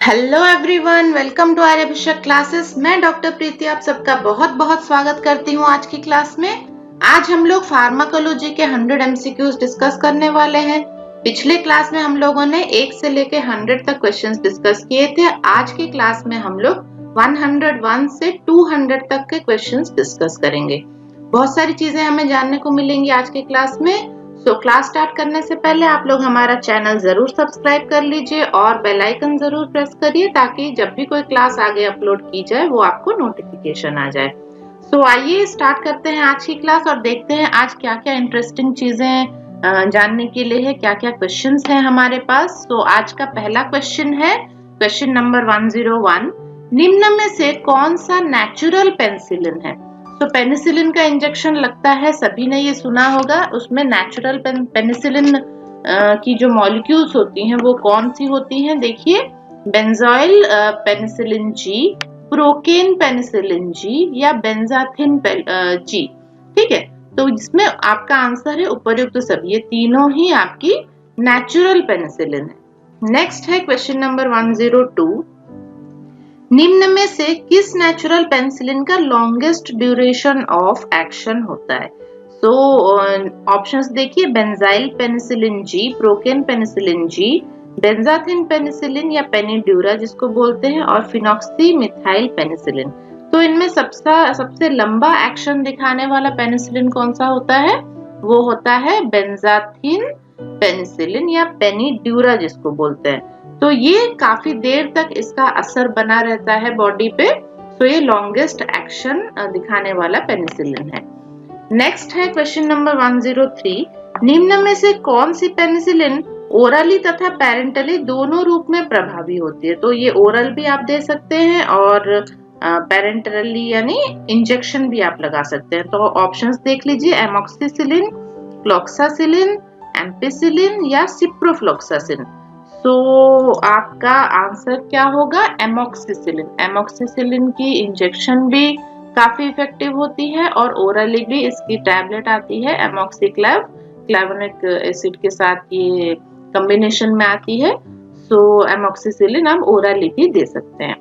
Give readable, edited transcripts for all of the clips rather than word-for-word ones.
Hello everyone, welcome to Aryabhishak classes. मैं doctor Preeti आप सबका बहुत बहुत स्वागत करती हूँ आज की क्लास में। आज हम लोग फार्माकोलॉजी के 100 एमसीक्यूज डिस्कस करने वाले हैं। पिछले क्लास में हम लोगों ने 1 से लेके 100 तक क्वेश्चंस डिस्कस किए थे। आज की क्लास में हम लोग 101 से 200 तक के क्वेश्चंस डिस्कस करेंगे। बहुत सारी चीजें हमें जानने को मिलेंगी आज की क्लास में। क्लास स्टार्ट करने से पहले आप लोग हमारा चैनल जरूर सब्सक्राइब कर लीजिए और बेल आइकन जरूर प्रेस करिए ताकि जब भी कोई क्लास आगे अपलोड की जाए वो आपको नोटिफिकेशन आ जाए। आइए स्टार्ट करते हैं आज की क्लास और देखते हैं आज क्या क्या इंटरेस्टिंग चीजें जानने के लिए है, क्या क्या क्वेश्चंस हैं हमारे पास। आज का पहला क्वेश्चन है क्वेश्चन नंबर 101। निम्न में से कौन सा नेचुरल पेनिसिलिन है? पेनिसिलिन का इंजेक्शन लगता है, सभी ने ये सुना होगा। उसमें नेचुरल पेनिसिलिन की जो मॉलिक्यूल्स होती हैं वो कौन सी होती हैं? देखिए, benzoyl penicillin G, procaine penicillin G या बेंजाथिन जी। ठीक है, तो इसमें आपका आंसर है उपर्युक्त सभी। ये तीनों ही आपकी नेचुरल पेनिसिलिन है। नेक्स्ट है क्वेश्चन नंबर 102। निम्न में से किस नेचुरल पेनिसिलिन का लॉन्गेस्ट ड्यूरेशन ऑफ एक्शन होता है? ऑप्शंस देखिए, benzyl penicillin G, procaine penicillin G, benzathine penicillin या पेनिड्यूरा जिसको बोलते हैं, और फिनॉक्सीमिथाइल पेनिसिलिन। तो इनमें सबसे लंबा एक्शन दिखाने वाला पेनिसिलिन कौन सा होता है? वो होता है बेंजाथिन पेनिसिलिन या पेनिड्यूरा जिसको बोलते हैं। तो ये काफी देर तक इसका असर बना रहता है बॉडी पे। ये लॉन्गेस्ट एक्शन दिखाने वाला पेनिसिलिन है। नेक्स्ट है क्वेश्चन नंबर 103। निम्न में से कौन सी पेनिसिलिन ओरली तथा पेरेंटली दोनों रूप में प्रभावी होती है? तो ये ओरल भी आप दे सकते हैं और पेरेंटली यानी इंजेक्शन भी आप लगा सकते हैं। तो ऑप्शंस देख लीजिए, एमॉक्सिसिलिन, फ्लोक्सासिलिन, एम्पिसिलिन या सिप्रोफ्लोक्सासिन। आपका आंसर क्या होगा? एमॉक्सिसिलिन। एमॉक्सिसिलिन की इंजेक्शन भी काफी इफेक्टिव होती है और ओरली भी इसकी टैबलेट आती है, एमॉक्सिक्लेव, क्लेवोनिक एसिड के साथ ये कॉम्बिनेशन में आती है। एमॉक्सिसिलिन आप ओरली भी दे सकते हैं।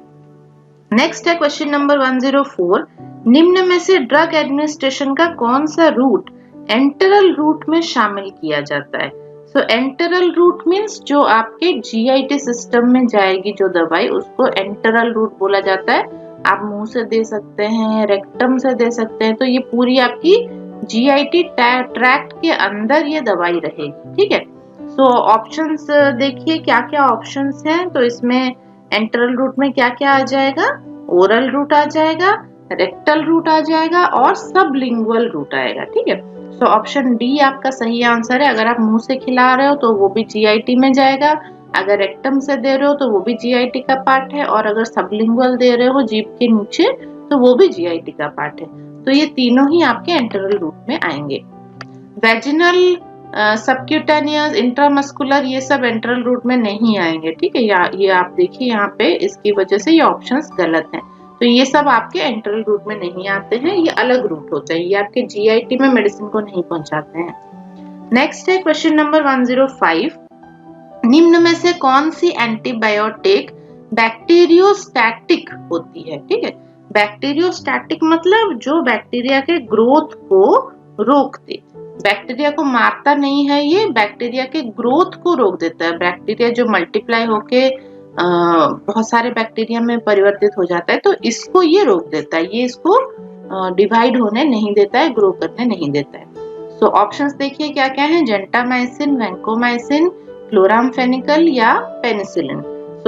नेक्स्ट है क्वेश्चन नंबर 104। निम्न में से ड्रग एडमिनिस्ट्रेशन का कौन सा रूट एंटरल रूट में शामिल किया जाता है? एंटरल रूट मीन्स जो आपके जीआईटी सिस्टम में जाएगी जो दवाई, उसको एंटरल रूट बोला जाता है। आप मुंह से दे सकते हैं, रेक्टम से दे सकते हैं। तो ये पूरी आपकी जीआईटी ट्रैक्ट के अंदर ये दवाई रहेगी। ठीक है, ऑप्शंस देखिए क्या क्या ऑप्शंस हैं। तो इसमें एंटरल रूट में क्या क्या आ जाएगा? ओरल रूट आ जाएगा, रेक्टल रूट आ जाएगा और सबलिंगुअल रूट आएगा। ठीक है, ऑप्शन डी आपका सही आंसर है। अगर आप मुंह से खिला रहे हो तो वो भी जीआईटी में जाएगा, अगर रेक्टम से दे रहे हो तो वो भी जीआईटी का पार्ट है, और अगर सबलिंगुअल दे रहे हो जीभ के नीचे तो वो भी जीआईटी का पार्ट है। तो ये तीनों ही आपके एंटरल रूट में आएंगे। वेजिनल, सबक्यूटेनियस, इंट्रामस्कुलर ये सब एंटरल रूट में नहीं आएंगे। ठीक है, ये आप देखिए यहाँ पे इसकी वजह से ये ऑप्शंस गलत हैं। तो ये सब आपके एंटरल रूट में नहीं आते हैं, ये अलग रूट होते हैं, ये आपके जीआईटी में मेडिसिन को नहीं पहुंचाते हैं। नेक्स्ट है क्वेश्चन नंबर 105। निम्न में से कौन सी एंटीबायोटिक बैक्टीरियोस्टैटिक होती है? ठीक है, बैक्टीरियोस्टैटिक मतलब जो बैक्टीरिया के ग्रोथ को रोकते, बैक्टीरिया को मारता नहीं है, ये बैक्टीरिया के ग्रोथ को रोक देता है। बैक्टीरिया जो मल्टीप्लाई होके बहुत सारे बैक्टीरिया में परिवर्तित हो जाता है, तो इसको ये रोक देता है, ये इसको डिवाइड होने नहीं देता है, ग्रो करने नहीं देता है। ऑप्शंस देखिए क्या क्या है, जेंटामाइसिन, वैंकोमाइसिन, क्लोरामफेनिकल या पेनिसिलिन।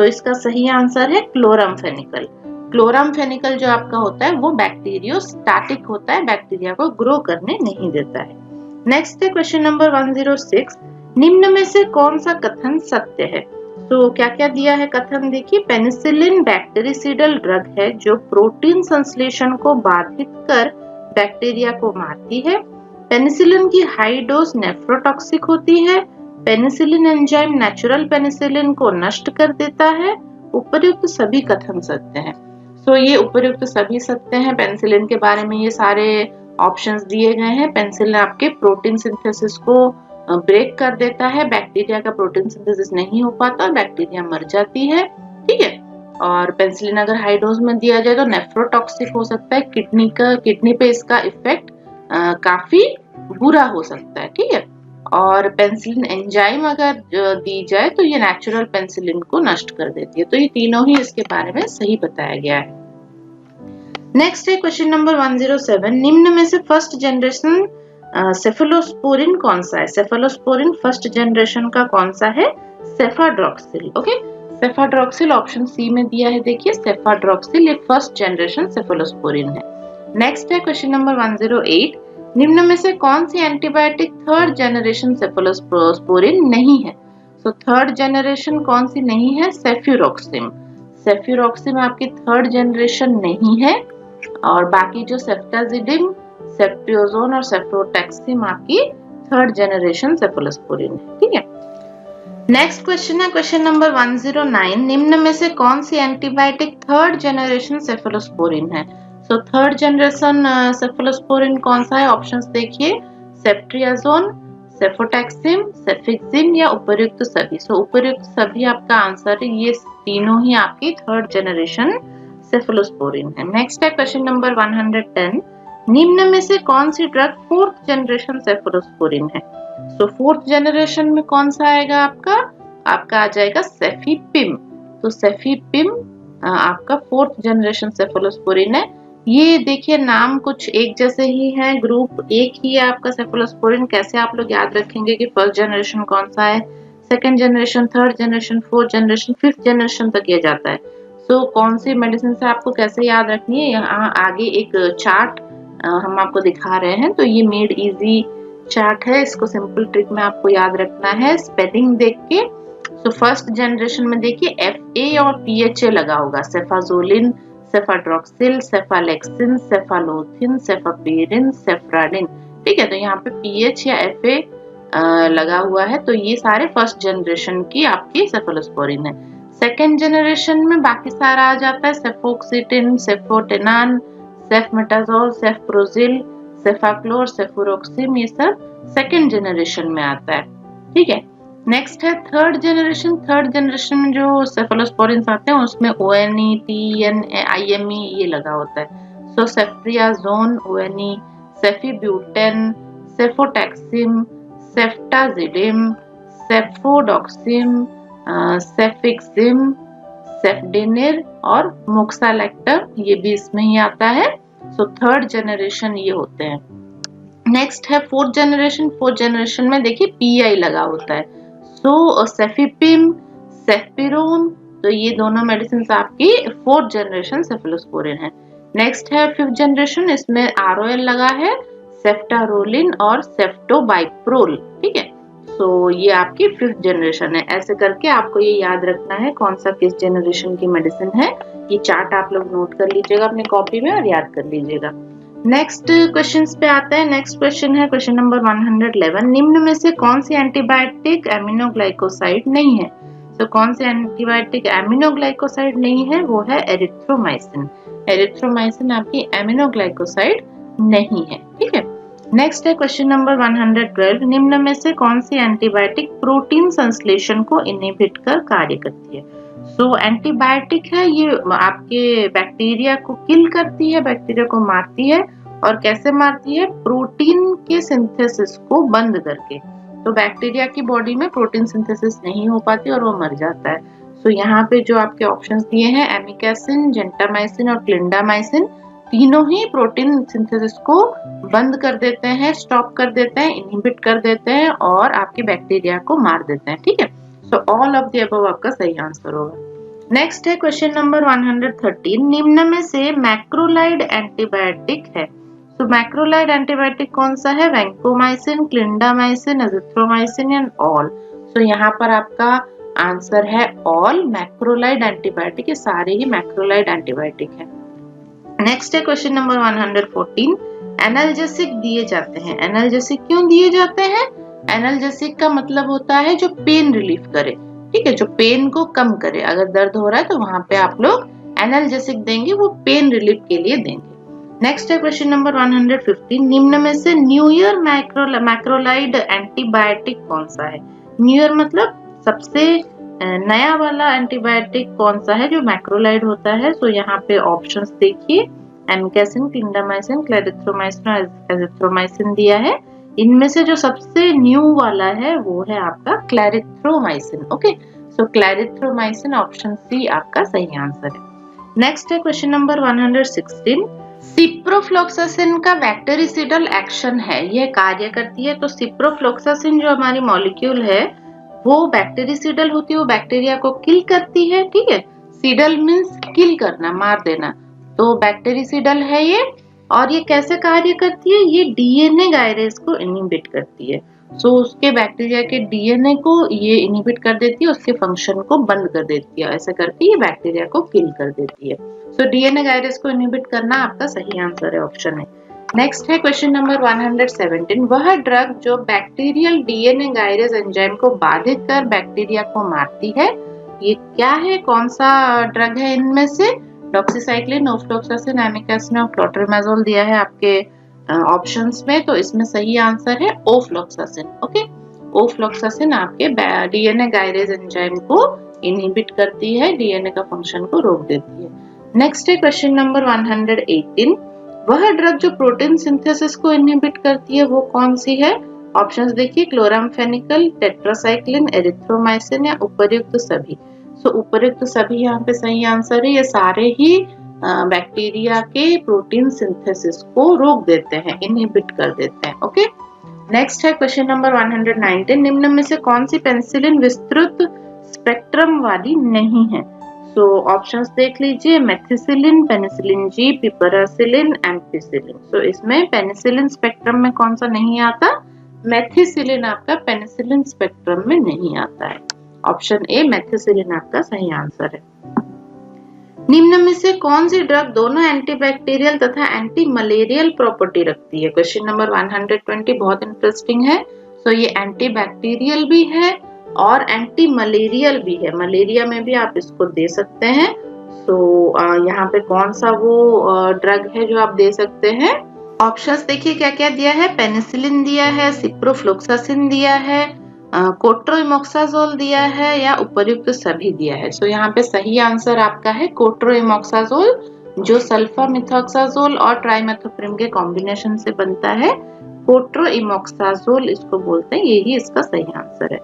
इसका सही आंसर है क्लोरामफेनिकल। क्लोरामफेनिकल जो आपका होता है वो बैक्टीरियोस्टैटिक होता है, बैक्टीरिया को ग्रो करने नहीं देता है। नेक्स्ट है क्वेश्चन नंबर 106। निम्न में से कौन सा कथन सत्य है? क्या क्या दिया है कथन देखिए, पेनिसिलिन बैक्टीरिसिडल ड्रग है जो प्रोटीन संश्लेषण को बाधित कर बैक्टीरिया को मारती है। पेनिसिलिन की हाई डोज नेफ्रोटॉक्सिक होती है। पेनिसिलिन एंजाइम नेचुरल पेनिसिलिन को नष्ट कर देता है। उपर्युक्त सभी कथन सत्य हैं। ये उपर्युक्त सभी सत्य हैं। पेनिसिलिन के बारे में ये सारे ऑप्शंस दिए गए हैं। पेनिसिलिन आपके प्रोटीन सिंथेसिस को ब्रेक कर देता है, बैक्टीरिया का प्रोटीन सिंथेसिस नहीं हो पाता, बैक्टीरिया मर जाती है। ठीक है, और पेनिसिलिन अगर हाई डोज में दिया जाए तो नेफ्रोटॉक्सिक हो सकता है, किडनी पे इसका इफेक्ट काफी बुरा हो सकता है, ठीक है। और पेनिसिलिन एंजाइम अगर दी जाए तो ये नेचुरल पेनिसिलिन को नष्ट कर देती है। तो ये तीनों ही इसके बारे में सही बताया गया है। नेक्स्ट है क्वेश्चन नंबर 107, निम्न में से फर्स्ट जनरेशन सेफेलोस्पोरिन कौन सा है? सेफेलोस्पोरिन फर्स्ट जनरेशन का कौन सा है? सेफाड्रॉक्सिल। ओके, सेफाड्रॉक्सिल ऑप्शन सी में दिया है, देखिए सेफाड्रॉक्सिल ये फर्स्ट जनरेशन सेफेलोस्पोरिन है। नेक्स्ट है क्वेश्चन नंबर 108, निम्न में से कौन सी एंटीबायोटिक थर्ड जनरेशन सेफेलोस्पोरिन नहीं है? तो थर्ड जनरेशन कौन सी नहीं है? सेफ्यूरोक्सिम। सेफ्यूरोक्सिम आपकी थर्ड जनरेशन नहीं है, और बाकी जो सेफ्टाजिडिम, सेफ्ट्रियाजोन और सेफ्रोटेक्सिम आपकी थर्ड जनरेशन सेफेलोस्पोरिन है, ठीक है। नेक्स्ट क्वेश्चन है क्वेश्चन नंबर 109, निम्न में से कौन सी एंटीबायोटिक थर्ड जनरेशन सेफेलोस्पोरिन है? तो थर्ड जनरेशन सेफेलोस्पोरिन कौन सा है? ऑप्शंस देखिए, सेफ्ट्रियाजोन, सेफोटेक्सिम, सेफिक्सिम या उपर्युक्त सभी। सो उपर्युक्त सभी आपका आंसर है, ये तीनों ही आपकी थर्ड जनरेशन सेफेलोस्पोरिन है। नेक्स्ट है क्वेश्चन नंबर 110, निम्न में से कौन सी ड्रग फोर्थ जनरेशन सेफेलोस्पोरिन है? तो फोर्थ जनरेशन में कौन सा आएगा आपका आ जाएगा सेफीपिम। तो सेफीपिम आपका फोर्थ जनरेशन सेफेलोस्पोरिन है। ये देखिए नाम कुछ एक जैसे ही है, ग्रुप एक ही है आपका सेफेलोस्पोरिन। कैसे आप लोग याद रखेंगे कि फर्स्ट जनरेशन कौन सा है, second generation, third generation, fourth generation, fifth generation तक किया जाता है। सो कौन सी मेडिसिन से आपको कैसे याद रखनी है, यहाँ आगे एक चार्ट हम आपको दिखा रहे हैं। तो ये मेड इजी चार्ट है, इसको सिंपल ट्रिक में आपको याद रखना है स्पेलिंग देख के। सो फर्स्ट जनरेशन में देखिए FA और PHA लगा होगा, सेफाजोलिन, सेफाड्रॉक्सिल, सेफालेक्सिन, सेफालोथिन, सेफापेरिन, सेफ्राडिन, ठीक है। तो यहाँ पे PH या FA लगा हुआ है, तो ये सारे फर्स्ट जनरेशन की आपकी सेफेलोस्पोरिन है। सेकेंड जनरेशन में बाकी सारा आ जाता है, सेफोक्सिटिन, सेफोटेनान, सेफमेटाजोल, सेफप्रोजिल, सेफाक्लोर, सेफुरोक्सिम, ये सब सेकेंड जनरेशन में आता है, ठीक है। नेक्स्ट है थर्ड जनरेशन। थर्ड जनरेशन में जो सेफेलोस्पोरिन आते हैं उसमें ONE, TN, IME ये लगा होता है। सो सेफ्ट्रियाजोन, ONE, सेफिब्यूटेन, सेफोटेक्सिम, सेफ्टाजिडिम, सेफोडॉक्सिम, सेफिक्सिम, सेफडिनिर और मोक्सालेक्टम, ये भी इसमें ही आता है। सो थर्ड जनरेशन ये होते हैं। नेक्स्ट है फोर्थ जनरेशन। फोर्थ जनरेशन में देखिए PI लगा होता है। सो सेफिपिम, सेफपिरोन, तो ये दोनों मेडिसिन आपकी फोर्थ जनरेशन सेफेलोस्पोरिन है। नेक्स्ट है फिफ्थ जनरेशन, इसमें ROL लगा है, सेफ्टारोलिन और सेफ्टोबाइप्रोल, ठीक है। सो ये आपकी फिफ्थ जनरेशन है। ऐसे करके आपको ये याद रखना है कौन सा किस जनरेशन की मेडिसिन है। ये चार्ट आप लोग नोट कर लीजिएगा अपनी कॉपी में और याद कर लीजिएगा। नेक्स्ट क्वेश्चंस पे आते हैं। नेक्स्ट क्वेश्चन है क्वेश्चन नंबर 111, निम्न में से कौन सी एंटीबायोटिक एमिनोग्लाइकोसाइड नहीं है? तो कौन सी एंटीबायोटिक एमिनोग्लाइकोसाइड नहीं है? वो है एरिथ्रोमाइसिन। एरिथ्रोमाइसिन आपकी एमिनोग्लाइकोसाइड नहीं है, ठीक है। नेक्स्ट है क्वेश्चन नंबर 112, निम्न में से कौन सी एंटीबायोटिक प्रोटीन संश्लेषण को इनहिबिट कर कार्य करती है? सो एंटीबायोटिक है, ये आपके बैक्टीरिया को किल करती है, बैक्टीरिया को मारती है। और कैसे मारती है? प्रोटीन के सिंथेसिस को बंद करके। तो बैक्टीरिया की बॉडी में प्रोटीन सिंथेसिस नहीं हो पाती और वो मर जाता है। सो यहाँ पे जो आपके ऑप्शंस दिए हैं एमिकैसिन, जेंटामाइसिन और क्लिंडामाइसिन, तीनों ही प्रोटीन सिंथेसिस को बंद कर देते हैं, स्टॉप कर देते हैं, इनहिबिट कर देते हैं और आपके बैक्टीरिया को मार देते हैं, ठीक है। So all of the above आपका सही आंसर होगा। नेक्स्ट है क्वेश्चन नंबर 113, निम्न में से मैक्रोलाइड एंटीबायोटिक है। तो मैक्रोलाइड एंटीबायोटिक कौन सा है? Vancomycin, clindamycin, azithromycin and all. So यहाँ पर आपका आंसर है ऑल। मैक्रोलाइड एंटीबायोटिक, ये सारे ही मैक्रोलाइड एंटीबायोटिक है। नेक्स्ट है क्वेश्चन नंबर 114, एनाल्जेसिक दिए जाते हैं। एनाल्जेसिक क्यों दिए जाते हैं? एनाल्जेसिक का मतलब होता है जो पेन रिलीफ करे, ठीक है, जो पेन को कम करे। अगर दर्द हो रहा है तो वहां पे आप लोग एनाल्जेसिक देंगे, वो पेन रिलीफ के लिए देंगे। नेक्स्ट है क्वेश्चन नंबर 115, निम्न में से न्यूयर मैक्रोलाइड एंटीबायोटिक कौन सा है? न्यूयर मतलब सबसे नया वाला एंटीबायोटिक कौन सा है जो मैक्रोलाइड होता है? सो यहाँ पे ऑप्शंस देखिए, एमिकेसिन, क्लिंडामाइसिन, क्लेरिथ्रोमाइसिन और एजिथ्रोमाइसिन दिया है। इनमें से जो सबसे न्यू वाला है वो है आपका क्लेरिथ्रोमाइसिन। ओके, सो क्लेरिथ्रोमाइसिन ऑप्शन सी आपका सही आंसर है। नेक्स्ट है क्वेश्चन नंबर 116। सिप्रोफ्लोक्सासिन का बैक्टीरिसिडल एक्शन है, यह कार्य करती है। तो सिप्रोफ्लोक्सासिन जो हमारी मॉलिक्यूल है वो बैक्टीरिसिडल होती है, वो बैक्टीरिया को किल करती है। ठीक है, सिडल मींस किल करना, मार देना, तो बैक्टीरिसिडल है ये। और ये कैसे कार्य करती है? ये डीएनए गायरेज को इनहिबिट करती है। सो उसके बैक्टीरिया के डीएनए को ये इनहिबिट कर देती है, उसके फंक्शन को बंद कर देती है। ऐसे करके ये बैक्टीरिया को किल कर देती है। सो डीएनए गायरेज को इनहिबिट करना आपका सही आंसर है, ऑप्शन है। नेक्स्ट है क्वेश्चन नंबर 117। वह ड्रग जो बैक्टीरियल डीएनए गायरेज एंजाइम को बाधित कर बैक्टीरिया को मारती है, ये क्या है? कौन सा ड्रग है इनमें से? डॉक्सीसाइक्लिन, ओफ्लॉक्सासिन, एमिकेसिन और क्लोट्रिमाजोल दिया है आपके ऑप्शंस में। तो इसमें सही आंसर है ओफ्लॉक्सासिन। ओके, ओफ्लॉक्सासिन आपके डीएनए गायरेज एंजाइम को इनहिबिट करती है, डीएनए का फंक्शन को रोक देती है। नेक्स्ट है क्वेश्चन नंबर 118। वह ड्रग जो प्रोटीन सिंथेसिस को इनहिबिट करती है वो कौन सी है? ऑप्शंस देखिए, क्लोरामफेनिकल, टेट्रासाइक्लिन, एरिथ्रोमाइसिन या उपर्युक्त सभी। सो उपर्युक्त सभी यहाँ पे सही आंसर है। ये सारे ही बैक्टीरिया के प्रोटीन सिंथेसिस को रोक देते हैं, इनहिबिट कर देते हैं। ओके, नेक्स्ट है क्वेश्चन नंबर 119। निम्न में से कौन सी पेनिसिलिन विस्तृत स्पेक्ट्रम वाली नहीं है? सो ऑप्शंस देख लीजिए, methicillin, penicillin G, piperacillin, ampicillin. So इसमें पेनिसिलिन स्पेक्ट्रम में कौन सा नहीं आता? मेथिसिलिन आपका पेनिसिलिन स्पेक्ट्रम में नहीं आता है। ऑप्शन ए मेथिसिलिन आपका सही आंसर है। निम्न में से कौन सी ड्रग दोनों एंटीबैक्टीरियल तथा एंटी मलेरियल प्रॉपर्टी रखती है? क्वेश्चन नंबर 120 बहुत इंटरेस्टिंग है। सो ये एंटीबैक्टीरियल भी है और एंटी मलेरियल भी है, मलेरिया में भी आप इसको दे सकते हैं। सो यहाँ पे कौन सा वो ड्रग है जो आप दे सकते हैं? ऑप्शंस देखिए क्या क्या दिया है, पेनिसिलिन दिया है, सिप्रोफ्लोक्सासिन दिया है, कोट्रोइमोक्साजोल दिया है या उपर्युक्त सभी दिया है। सो यहाँ पे सही आंसर आपका है कोट्रोइमोक्साजोल, जो सल्फामिथोक्साजोल और ट्राइमेथोप्रिम के कॉम्बिनेशन से बनता है। कोट्रोइमोक्साजोल इसको बोलते हैं, यही इसका सही आंसर है।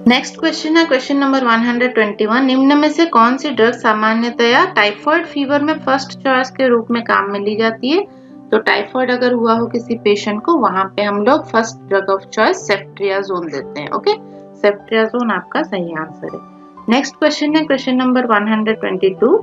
नेक्स्ट क्वेश्चन है क्वेश्चन नंबर 121। निम्न में से कौन सी ड्रग सामान्यतया टाइफाइड फीवर में फर्स्ट चॉइस के रूप में काम में ली जाती है? तो टाइफाइड अगर हुआ हो किसी पेशेंट को, वहां पे हम लोग first drug of choice ceftriaxone देते हैं। ओके, सेफ्ट्रियाजोन आपका सही आंसर है। नेक्स्ट क्वेश्चन है question number 122।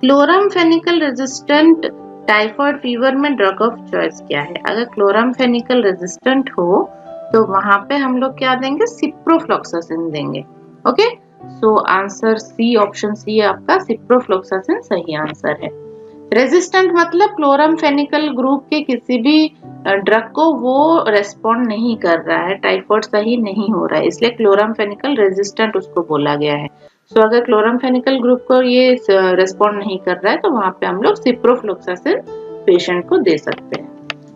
Chloramphenicol resistant typhoid fever में ड्रग ऑफ चॉइस क्या है? अगर क्लोरामफेनिकल रेजिस्टेंट हो तो वहां पे हम लोग क्या देंगे? सिप्रोफ्लोक्सासिन देंगे। Okay, so answer C, option C आपका सिप्रोफ्लोक्सासिन सही आंसर है। रेजिस्टेंट मतलब क्लोरामफेनिकल ग्रुप के किसी भी ड्रग को वो रेस्पॉन्ड नहीं कर रहा है, टाइफाइड सही नहीं हो रहा है, इसलिए क्लोरामफेनिकल रेजिस्टेंट उसको बोला गया है। सो अगर क्लोरामफेनिकल ग्रुप को ये रेस्पॉन्ड नहीं कर रहा है तो वहां पे हम लोग सिप्रोफ्लोक्सासिन पेशेंट को दे सकते हैं।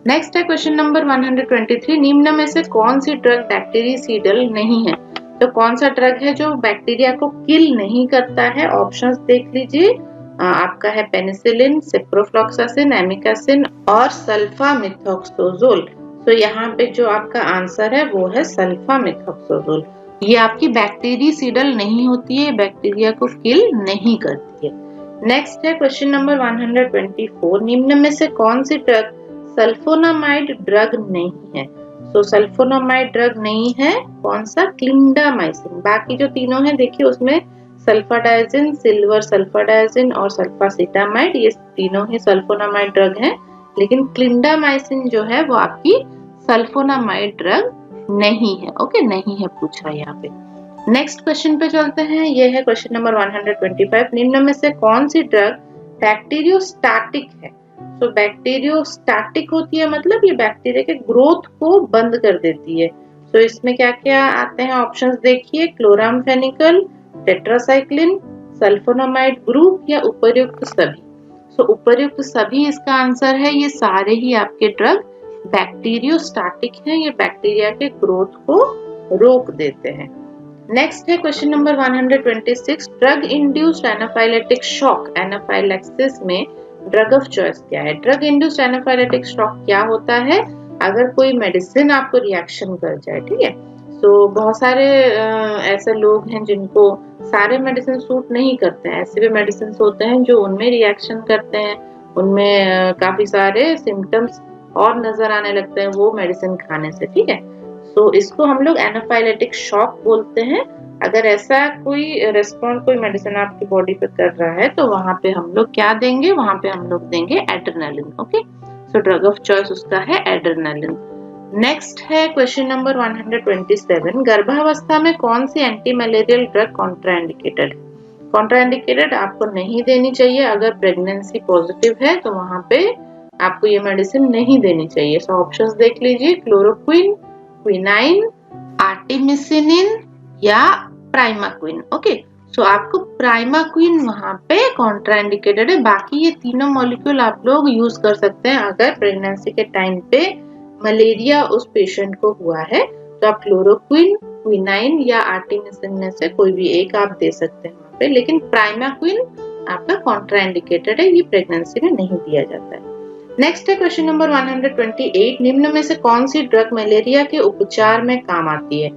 नेक्स्ट है क्वेश्चन नंबर 123। निम्न में से कौन सी ड्रग बैक्टीरिसिडल नहीं है? तो कौन सा ड्रग है जो बैक्टीरिया को किल नहीं करता है? ऑप्शंस देख लीजिए, आपका है पेनिसिलिन, सिप्रोफ्लोक्सासिन, एमिकेसिन और सल्फामिथोक्साजोल। तो यहाँ पे जो आपका आंसर है वो है सल्फामिथोक्साजोल। ये आपकी बैक्टीरिसिडल नहीं होती है, बैक्टीरिया को किल नहीं करती है। नेक्स्ट है क्वेश्चन नंबर 124। निम्न में से कौन सी ड्रग सल्फोनामाइड ड्रग नहीं है? तो सल्फोनामाइड ड्रग नहीं है, कौन सा? क्लिंडामाइसिन। बाकी जो तीनों है देखिए उसमें सल्फाडाइजिन, सिल्वर सल्फाडाइजिन और सल्फासिटामाइड, ये तीनों ही सल्फोनामाइड ड्रग हैं, लेकिन क्लिंडामाइसिन जो है वो आपकी सल्फोनामाइड ड्रग नहीं है। ओके, नहीं है पूछा यहाँ पे। नेक्स्ट क्वेश्चन पे चलते हैं, ये है क्वेश्चन नंबर 125। निम्न में से कौन सी ड्रग बैक्टीरियोस्टैटिक है? तो बैक्टीरियोस्टैटिक होती है मतलब ये बैक्टीरिया के ग्रोथ को बंद कर देती है। तो इसमें क्या क्या आते हैं ऑप्शंस देखिए, क्लोरामफेनिकल, टेट्रासाइक्लिन, सल्फोनामाइड ग्रुप या उपर्युक्त सभी। सो उपर्युक्त सभी इसका आंसर है। ये सारे ही आपके ड्रग बैक्टीरियोस्टैटिक हैं, ये बैक्टीरिया के ग्रोथ को रोक देते हैं। नेक्स्ट है question number 126, drug induced anaphylactic shock, anaphylaxis में ड्रग ऑफ चॉइस क्या है? ड्रग इंड्यूस्ड एनाफाइलेटिक शॉक क्या होता है? अगर कोई मेडिसिन आपको रिएक्शन कर जाए, ठीक है। तो बहुत सारे ऐसे लोग हैं जिनको सारे मेडिसिन सूट नहीं करते हैं, ऐसे भी मेडिसिन होते हैं जो उनमें रिएक्शन करते हैं, उनमें काफी सारे सिम्टम्स और नजर आने लगते हैं वो मेडिसिन खाने से, ठीक है। तो इसको हम लोग एनाफाइलेटिक शॉक बोलते हैं। अगर ऐसा कोई रेस्पॉन्स कोई मेडिसिन आपकी बॉडी पे कर रहा है तो वहां पे हम लोग क्या देंगे? वहां पे हम लोग देंगे adrenaline. Okay, so drug of choice उसका है एड्रेनालिन। नेक्स्ट है क्वेश्चन नंबर 127, गर्भावस्था में कौन सी एंटी मलेरियल ड्रग कॉन्ट्राइंडिकेटेड है? कॉन्ट्राइंडिकेटेड आपको नहीं देनी चाहिए। अगर प्रेगनेंसी पॉजिटिव है तो वहां पे आपको ये मेडिसिन नहीं देनी चाहिए। सो ऑप्शंस देख लीजिए, क्लोरोक्विन, क्विनाइन, आर्टिमिसिनिन या प्राइमाक्विन। ओके, सो आपको प्राइमाक्विन वहां पे कॉन्ट्राइंडिकेटेड है। बाकी ये तीनों मॉलिक्यूल आप लोग यूज कर सकते हैं। अगर प्रेगनेंसी के टाइम पे मलेरिया उस पेशेंट को हुआ है तो आप क्लोरोक्विन, क्विनाइन या आर्टिमिसिन में से कोई भी एक आप दे सकते हैं वहां पे, लेकिन प्राइमाक्विन आपका कॉन्ट्राइंडिकेटेड है, ये प्रेगनेंसी में नहीं दिया जाता है। नेक्स्ट है क्वेश्चन नंबर 128, निम्न में से कौन सी ड्रग मलेरिया के उपचार में काम आती है?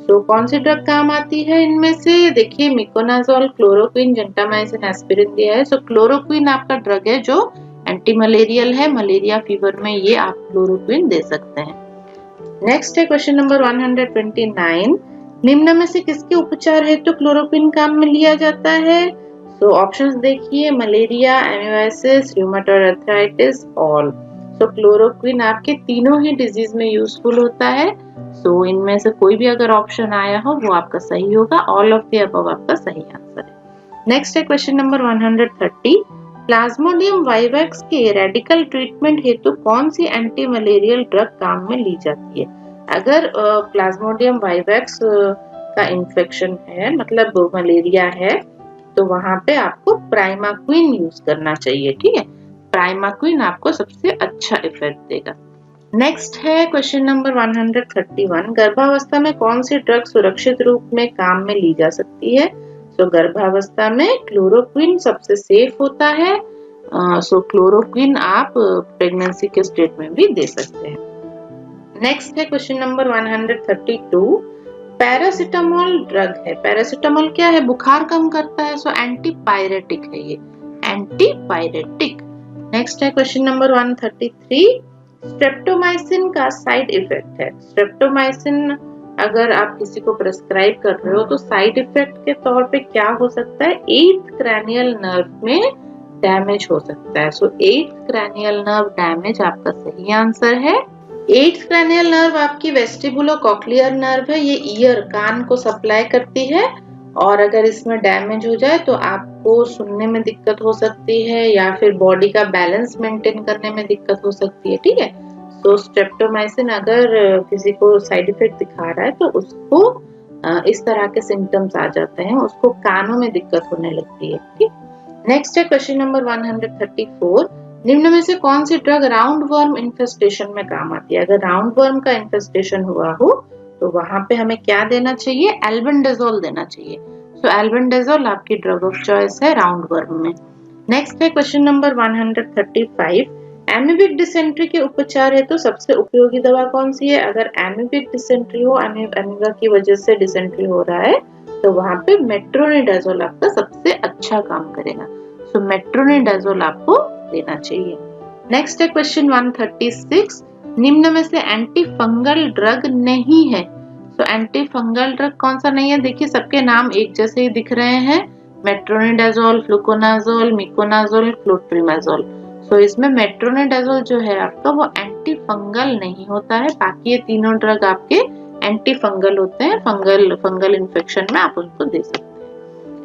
तो कौन सी ड्रग काम आती है इनमें से? देखिए, मिकोनाजोल, क्लोरोक्विन, जेंटामाइसिन, एस्पिरिन दिया है। सो क्लोरोक्विन आपका ड्रग है जो एंटी मलेरियल है, मलेरिया फीवर में ये आप क्लोरोक्विन दे सकते हैं। नेक्स्ट है क्वेश्चन नंबर 129, निम्न में से किसके उपचार है तो क्लोरोक्विन काम में लिया जाता है? तो ऑप्शंस देखिए, मलेरिया, एमिवाइसिस, रूमेटॉइड आर्थराइटिस, ऑल। तो क्लोरोक्विन आपके तीनों ही डिजीज में यूजफुल होता है। सो इनमें से कोई भी अगर ऑप्शन आया हो वो आपका सही होगा। ऑल ऑफ द अबव आपका सही आंसर है। नेक्स्ट है क्वेश्चन नंबर 130, प्लाज्मोडियम वाइवैक्स के रेडिकल ट्रीटमेंट हेतु कौन सी एंटी मलेरियल ड्रग काम में ली जाती है? अगर प्लाज्मोडियम वाइवैक्स का इन्फेक्शन है, मतलब मलेरिया है, तो वहां पे आपको प्राइमाक्विन यूज करना चाहिए, ठीक है। प्राइमाक्विन आपको सबसे अच्छा इफेक्ट देगा। नेक्स्ट है क्वेश्चन नंबर 131, गर्भावस्था में कौन सी ड्रग सुरक्षित रूप में काम में ली जा सकती है? तो गर्भावस्था में क्लोरोक्विन सबसे सेफ होता है। सो क्लोरोक्विन आप प्रेगनेंसी के स्टेट में भी दे सकते हैं। नेक्स्ट है क्वेश्चन नंबर 132, पैरासिटामोल ड्रग है। पैरासिटामोल क्या है? बुखार कम करता है। सो एंटीपायरेटिक है ये, एंटीपायरेटिक। नेक्स्ट है क्वेश्चन नंबर 133, स्ट्रेप्टोमाइसिन का साइड इफेक्ट है। स्ट्रेप्टोमाइसिन अगर आप किसी को प्रेस्क्राइब कर रहे हो तो साइड इफेक्ट के तौर पे क्या हो सकता है? 8th क्रैनियल नर्व में डैमेज हो सकता है। सो 8th क्रैनियल नर्व डैमेज आपका सही आंसर है। 8th क्रैनियल नर्व आपकी वेस्टिबुलोकॉक्लियर नर्व है, ये ईयर, कान को सप्लाई करती है, और अगर इसमें डैमेज हो जाए तो आपको सुनने में दिक्कत हो सकती है या फिर बॉडी का बैलेंस मेंटेन करने में दिक्कत हो सकती है, ठीक है। तो स्ट्रेप्टोमाइसिन अगर किसी को साइड इफेक्ट दिखा रहा है तो उसको इस तरह के सिम्टम्स आ जाते हैं, उसको कानों में दिक्कत होने लगती है, ठीक। नेक्स्ट है क्वेश्चन नंबर 134, निम्न में से कौन सी ड्रग राउंड वर्म इन्फेस्टेशन में काम आती है? अगर राउंड वर्म का इन्फेस्टेशन हुआ हो तो वहां पे हमें क्या देना चाहिए? एल्बेंडाजोल देना चाहिए। सो एल्बेंडाजोल आपकी ड्रग ऑफ चॉइस है राउंड वर्म में। नेक्स्ट है क्वेश्चन नंबर 135, एमीबिक डिसेंट्री के उपचार है तो सबसे उपयोगी दवा कौन सी है? अगर एमीबिक डिसेंट्री हो, अमीबा की वजह से डिसेंट्री हो रहा है, तो वहां पे मेट्रोनिडाजोल आपका सबसे अच्छा काम करेगा। सो मेट्रोनिडाजोल आपको देना चाहिए। नेक्स्ट है क्वेश्चन 136, निम्न में से एंटी फंगल ड्रग नहीं है। तो एंटी फंगल ड्रग कौन सा नहीं है? देखिए, सबके नाम एक जैसे ही दिख रहे हैं, मेट्रोनिडाजोल, फ्लुकोनाजोल, मिकोनाजोल, क्लोट्रिमाजोल। सो इसमें मेट्रोनिडाजोल जो है आपका वो एंटी फंगल नहीं होता है। बाकी ये तीनों ड्रग आपके एंटी फंगल होते हैं, फंगल इन्फेक्शन में आप उनको दे सकते हैं।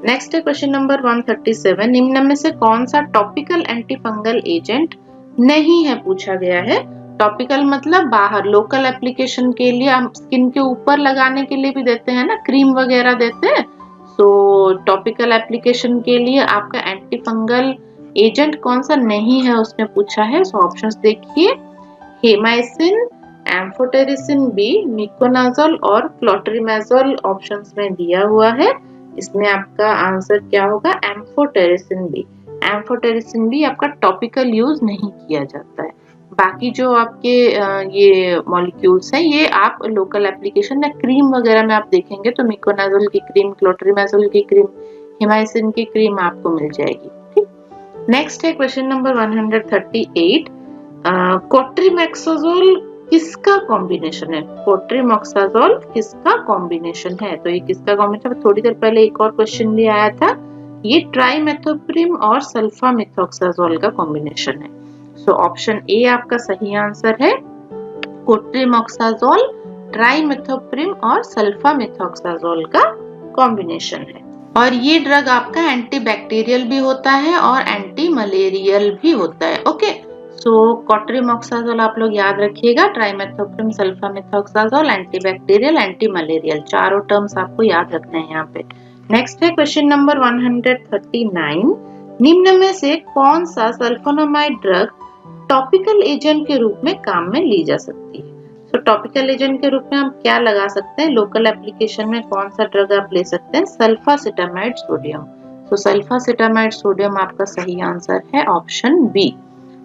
नेक्स्ट है क्वेश्चन नंबर 137, निम्न में से कौन सा टॉपिकल एंटी फंगल एजेंट नहीं है पूछा गया है। टॉपिकल मतलब बाहर, लोकल एप्लीकेशन के लिए, हम स्किन के ऊपर लगाने के लिए भी देते हैं ना, क्रीम वगैरह देते हैं। सो टॉपिकल एप्लीकेशन के लिए आपका एंटी फंगल एजेंट कौन सा नहीं है उसने पूछा है। सो ऑप्शंस देखिए, हेमाइसिन, एम्फोटेरिसिन बी, मिकोनाजोल और क्लोट्रिमेजोल ऑप्शंस में दिया हुआ है। इसमें आपका आंसर क्या होगा? Amphotericin B. एम्फोटेरिसिन बी आपका टॉपिकल यूज नहीं किया जाता है। बाकी जो आपके ये मॉलिक्यूल्स हैं ये आप लोकल एप्लीकेशन या क्रीम वगैरह में आप देखेंगे तो मिकोनाजोल की क्रीम, क्लोट्रिमेजोल की क्रीम, हिमाइसिन की क्रीम आपको मिल जाएगी। ठीक, नेक्स्ट है क्वेश्चन नंबर 138। कोट्रिमेक्साजोल किसका कॉम्बिनेशन है? कोट्रिमेक्साजोल किसका कॉम्बिनेशन है? तो ये किसका कॉम्बिनेशन, थोड़ी देर पहले एक और क्वेश्चन भी आया था, ये ट्राइमेथोप्रिम और सल्फामेथोक्साजोल का कॉम्बिनेशन है। सो ऑप्शन ए आपका सही आंसर है। कोट्रिमेक्साजोल ट्राइमेथोप्रिम और सल्फामेथोक्साजोल का कॉम्बिनेशन है। और ये ड्रग आपका एंटीबैक्टीरियल भी होता है और एंटी मलेरियल भी होता है। ओके, सो कोट्रिमेक्साजोल आप लोग याद रखिएगा, trimethoprim, sulfamethoxazole, antibacterial, anti malarial, चारों टर्म्स आपको याद रखने हैं यहाँ पे। नेक्स्ट है क्वेश्चन नंबर 139। निम्न में से कौन सा सल्फोनामाइड ड्रग टॉपिकल एजेंट के रूप में काम में ली जा सकती है? तो टॉपिकल एजेंट के रूप में हम क्या लगा सकते हैं? लोकल एप्लीकेशन में कौन सा ड्रग आप ले सकते हैं? सल्फासिटामाइड सोडियम। तो सल्फासिटामाइड सोडियम आपका सही आंसर है, ऑप्शन बी।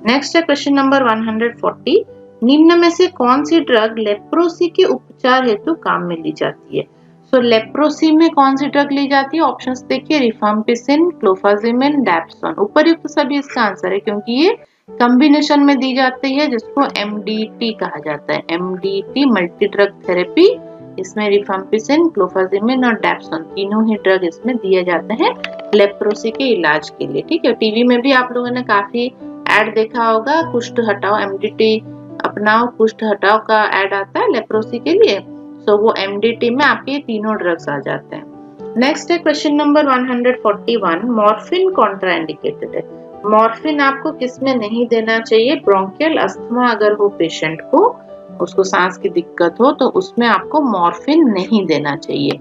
नेक्स्ट है क्वेश्चन नंबर 140। निम्न में से कौन सी ड्रग लेप्रोसी के उपचार हेतु काम में ली जाती है? सो लेप्रोसी में कौन सी ड्रग ली जाती है? ऑप्शंस देखिए, रिफाम्पिसिन, क्लोफाजिमिन, डैप्सोन। उपयुक्त सभी इसका आंसर है क्योंकि ये कॉम्बिनेशन में दी जाती है जिसको एमडीटी कहा जाता है। एमडीटी मल्टी ड्रग थेरेपी, इसमें रिफाम्पिसिन, क्लोफाजिमिन और डैप्सोन तीनों ही ड्रग इसमें दिए जाते हैं लेप्रोसी के इलाज के लिए। ठीक है, टीवी में भी आप लोगों ने काफी एड देखा होगा, कुष्ठ हटाओ, एमडीटी अपनाओ कुष्ठ हटाओ का एड आता है लेप्रोसी के लिए। सो वो एमडीटी में आपके तीनों ड्रग्स आ जाते हैं। नेक्स्ट है क्वेश्चन नंबर 141। मॉर्फिन कॉन्ट्राइंडिकेटेड है। मॉर्फिन आपको किसमें नहीं देना चाहिए? ब्रोंकियल अस्थमा अगर हो पेशेंट को, उसको सांस की दिक्कत हो तो उसमें आपको मॉर्फिन नहीं देना चाहिए।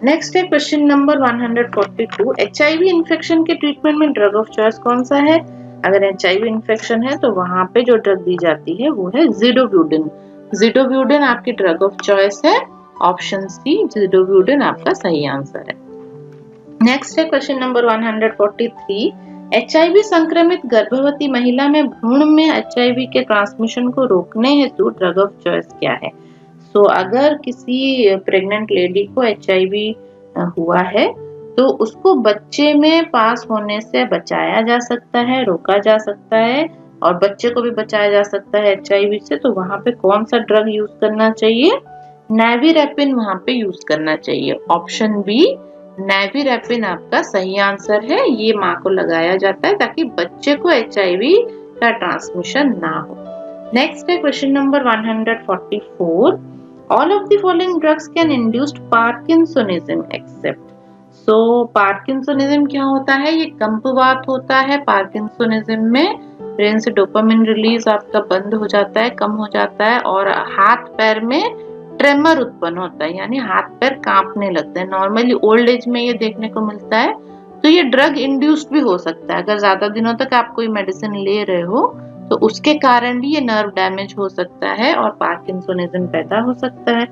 नेक्स्ट है क्वेश्चन नंबर 142। एचआईवी इन्फेक्शन के ट्रीटमेंट में ड्रग ऑफ चॉइस कौन सा है? अगर एचआईवी इन्फेक्शन है तो वहां पे जो ड्रग दी जाती है वो है ज़िडोब्यूटिन। ज़िडोब्यूटिन आपकी ड्रग ऑफ चॉइस है, ऑप्शन सी, ज़िडोब्यूटिन आपका सही आंसर है। नेक्स्ट है क्वेश्चन नंबर 143। एचआईवी संक्रमित गर्भवती महिला में भ्रूण में एचआईवी के ट्रांसमिशन को रोकने हेतु ड्रग ऑफ चॉइस क्या है? सो अगर किसी प्रेग्नेंट लेडी को एचआईवी हुआ है तो उसको बच्चे में पास होने से बचाया जा सकता है, रोका जा सकता है, और बच्चे को भी बचाया जा सकता है एचआईवी से। तो वहां पे कौन सा ड्रग यूज करना चाहिए? नेविरेपिन वहां पे यूज करना चाहिए, ऑप्शन बी, नेविरेपिन आपका सही आंसर है। ये माँ को लगाया जाता है ताकि बच्चे को एचआईवी का ट्रांसमिशन ना हो। नेक्स्ट है question number 144। All of the following drugs can induced parkinsonism except. So parkinsonism क्या होता है? ये कंपवात होता है। पार्किंसोनिज्म में ब्रेन से डोपामिन रिलीज आपका बंद हो जाता है, कम हो जाता है, और हाथ पैर में ट्रेमर उत्पन्न होता है, यानी हाथ पैर कांपने लगते हैं। नॉर्मली ओल्ड एज में ये देखने को मिलता है। तो ये ड्रग इंड्यूस्ड भी हो सकता है, अगर ज्यादा दिनों तक आप कोई मेडिसिन ले रहे हो तो उसके कारण भी ये नर्व डैमेज हो सकता है और पार्किंसोनिज्म पैदा हो सकता है।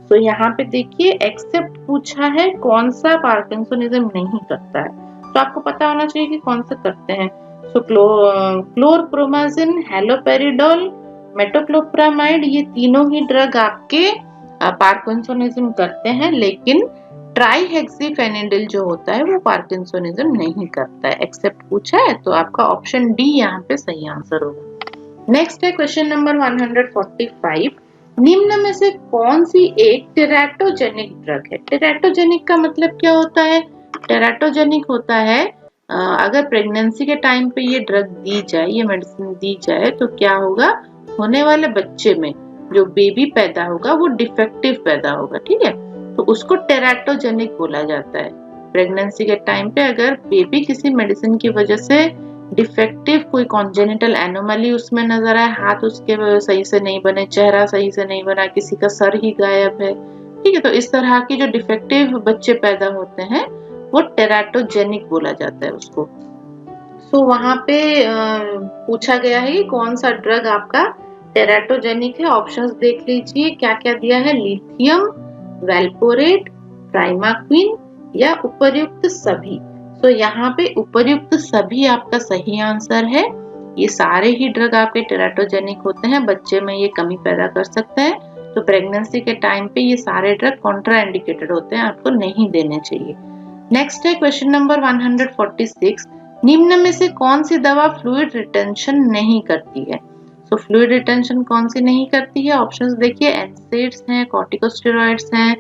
तो यहाँ पे देखिए एक्सेप्ट पूछा है, कौन सा पार्किंसोनिज्म नहीं करता है, तो आपको पता होना चाहिए कि कौन सा करते हैं। सो क्लोरप्रोमाजिन, हैलोपेरिडोल, मेटोक्लोप्रामाइड, ये तीनों ही ड्रग आपके पार्किंसोनिज्म करते हैं, लेकिन ट्राइहेक्सिफेनिडिल जो होता है वो पार्किंसोनिज्म नहीं करता है। एक्सेप्ट पूछा है तो आपका ऑप्शन डी यहाँ पे सही आंसर होगा। नेक्स्ट है क्वेश्चन नंबर 145। निम्न में से कौन सी एक टेराटोजेनिक ड्रग है? टेराटोजेनिक का मतलब क्या होता है? टेराटोजेनिक होता है अगर प्रेगनेंसी के टाइम पे ये ड्रग दी जाए, ये मेडिसिन दी जाए, तो क्या होगा, होने वाले बच्चे में जो बेबी पैदा होगा वो डिफेक्टिव पैदा होगा। ठीक है, तो उसको टेराटोजेनिक बोला जाता है। प्रेगनेंसी के टाइम पे अगर बेबी किसी मेडिसिन की वजह से डिफेक्टिव, कोई कॉन्जेनिटल एनोमली उसमें नजर आए, हाथ उसके सही से नहीं बने, चेहरा सही से नहीं बना, किसी का सर ही गायब है, ठीक है, तो इस तरह की जो डिफेक्टिव बच्चे पैदा होते हैं वो टेराटोजेनिक बोला जाता है उसको। सो वहां पे पूछा गया है कि कौन सा ड्रग आपका टेराटोजेनिक है। ऑप्शंस देख लीजिए क्या क्या दिया है, लिथियम, वेल्पोरेट, ट्राइमाक्विन या उपर्युक्त सभी। तो यहाँ पे उपर्युक्त सभी आपका सही आंसर है। ये सारे ही ड्रग आपके टेराटोजेनिक होते हैं, बच्चे में ये कमी पैदा कर सकते हैं, तो प्रेगनेंसी के टाइम पे ये सारे ड्रग कॉन्ट्रा इंडिकेटेड होते हैं, आपको नहीं देने चाहिए। नेक्स्ट है क्वेश्चन नंबर 146, निम्न में से कौन सी दवा फ्लूइड रिटेंशन नहीं करती है? तो फ्लूइड रिटेंशन कौन सी नहीं करती है? ऑप्शंस देखिए, एनसेड्स हैं, कॉर्टिकोस्टेरॉइड्स हैं,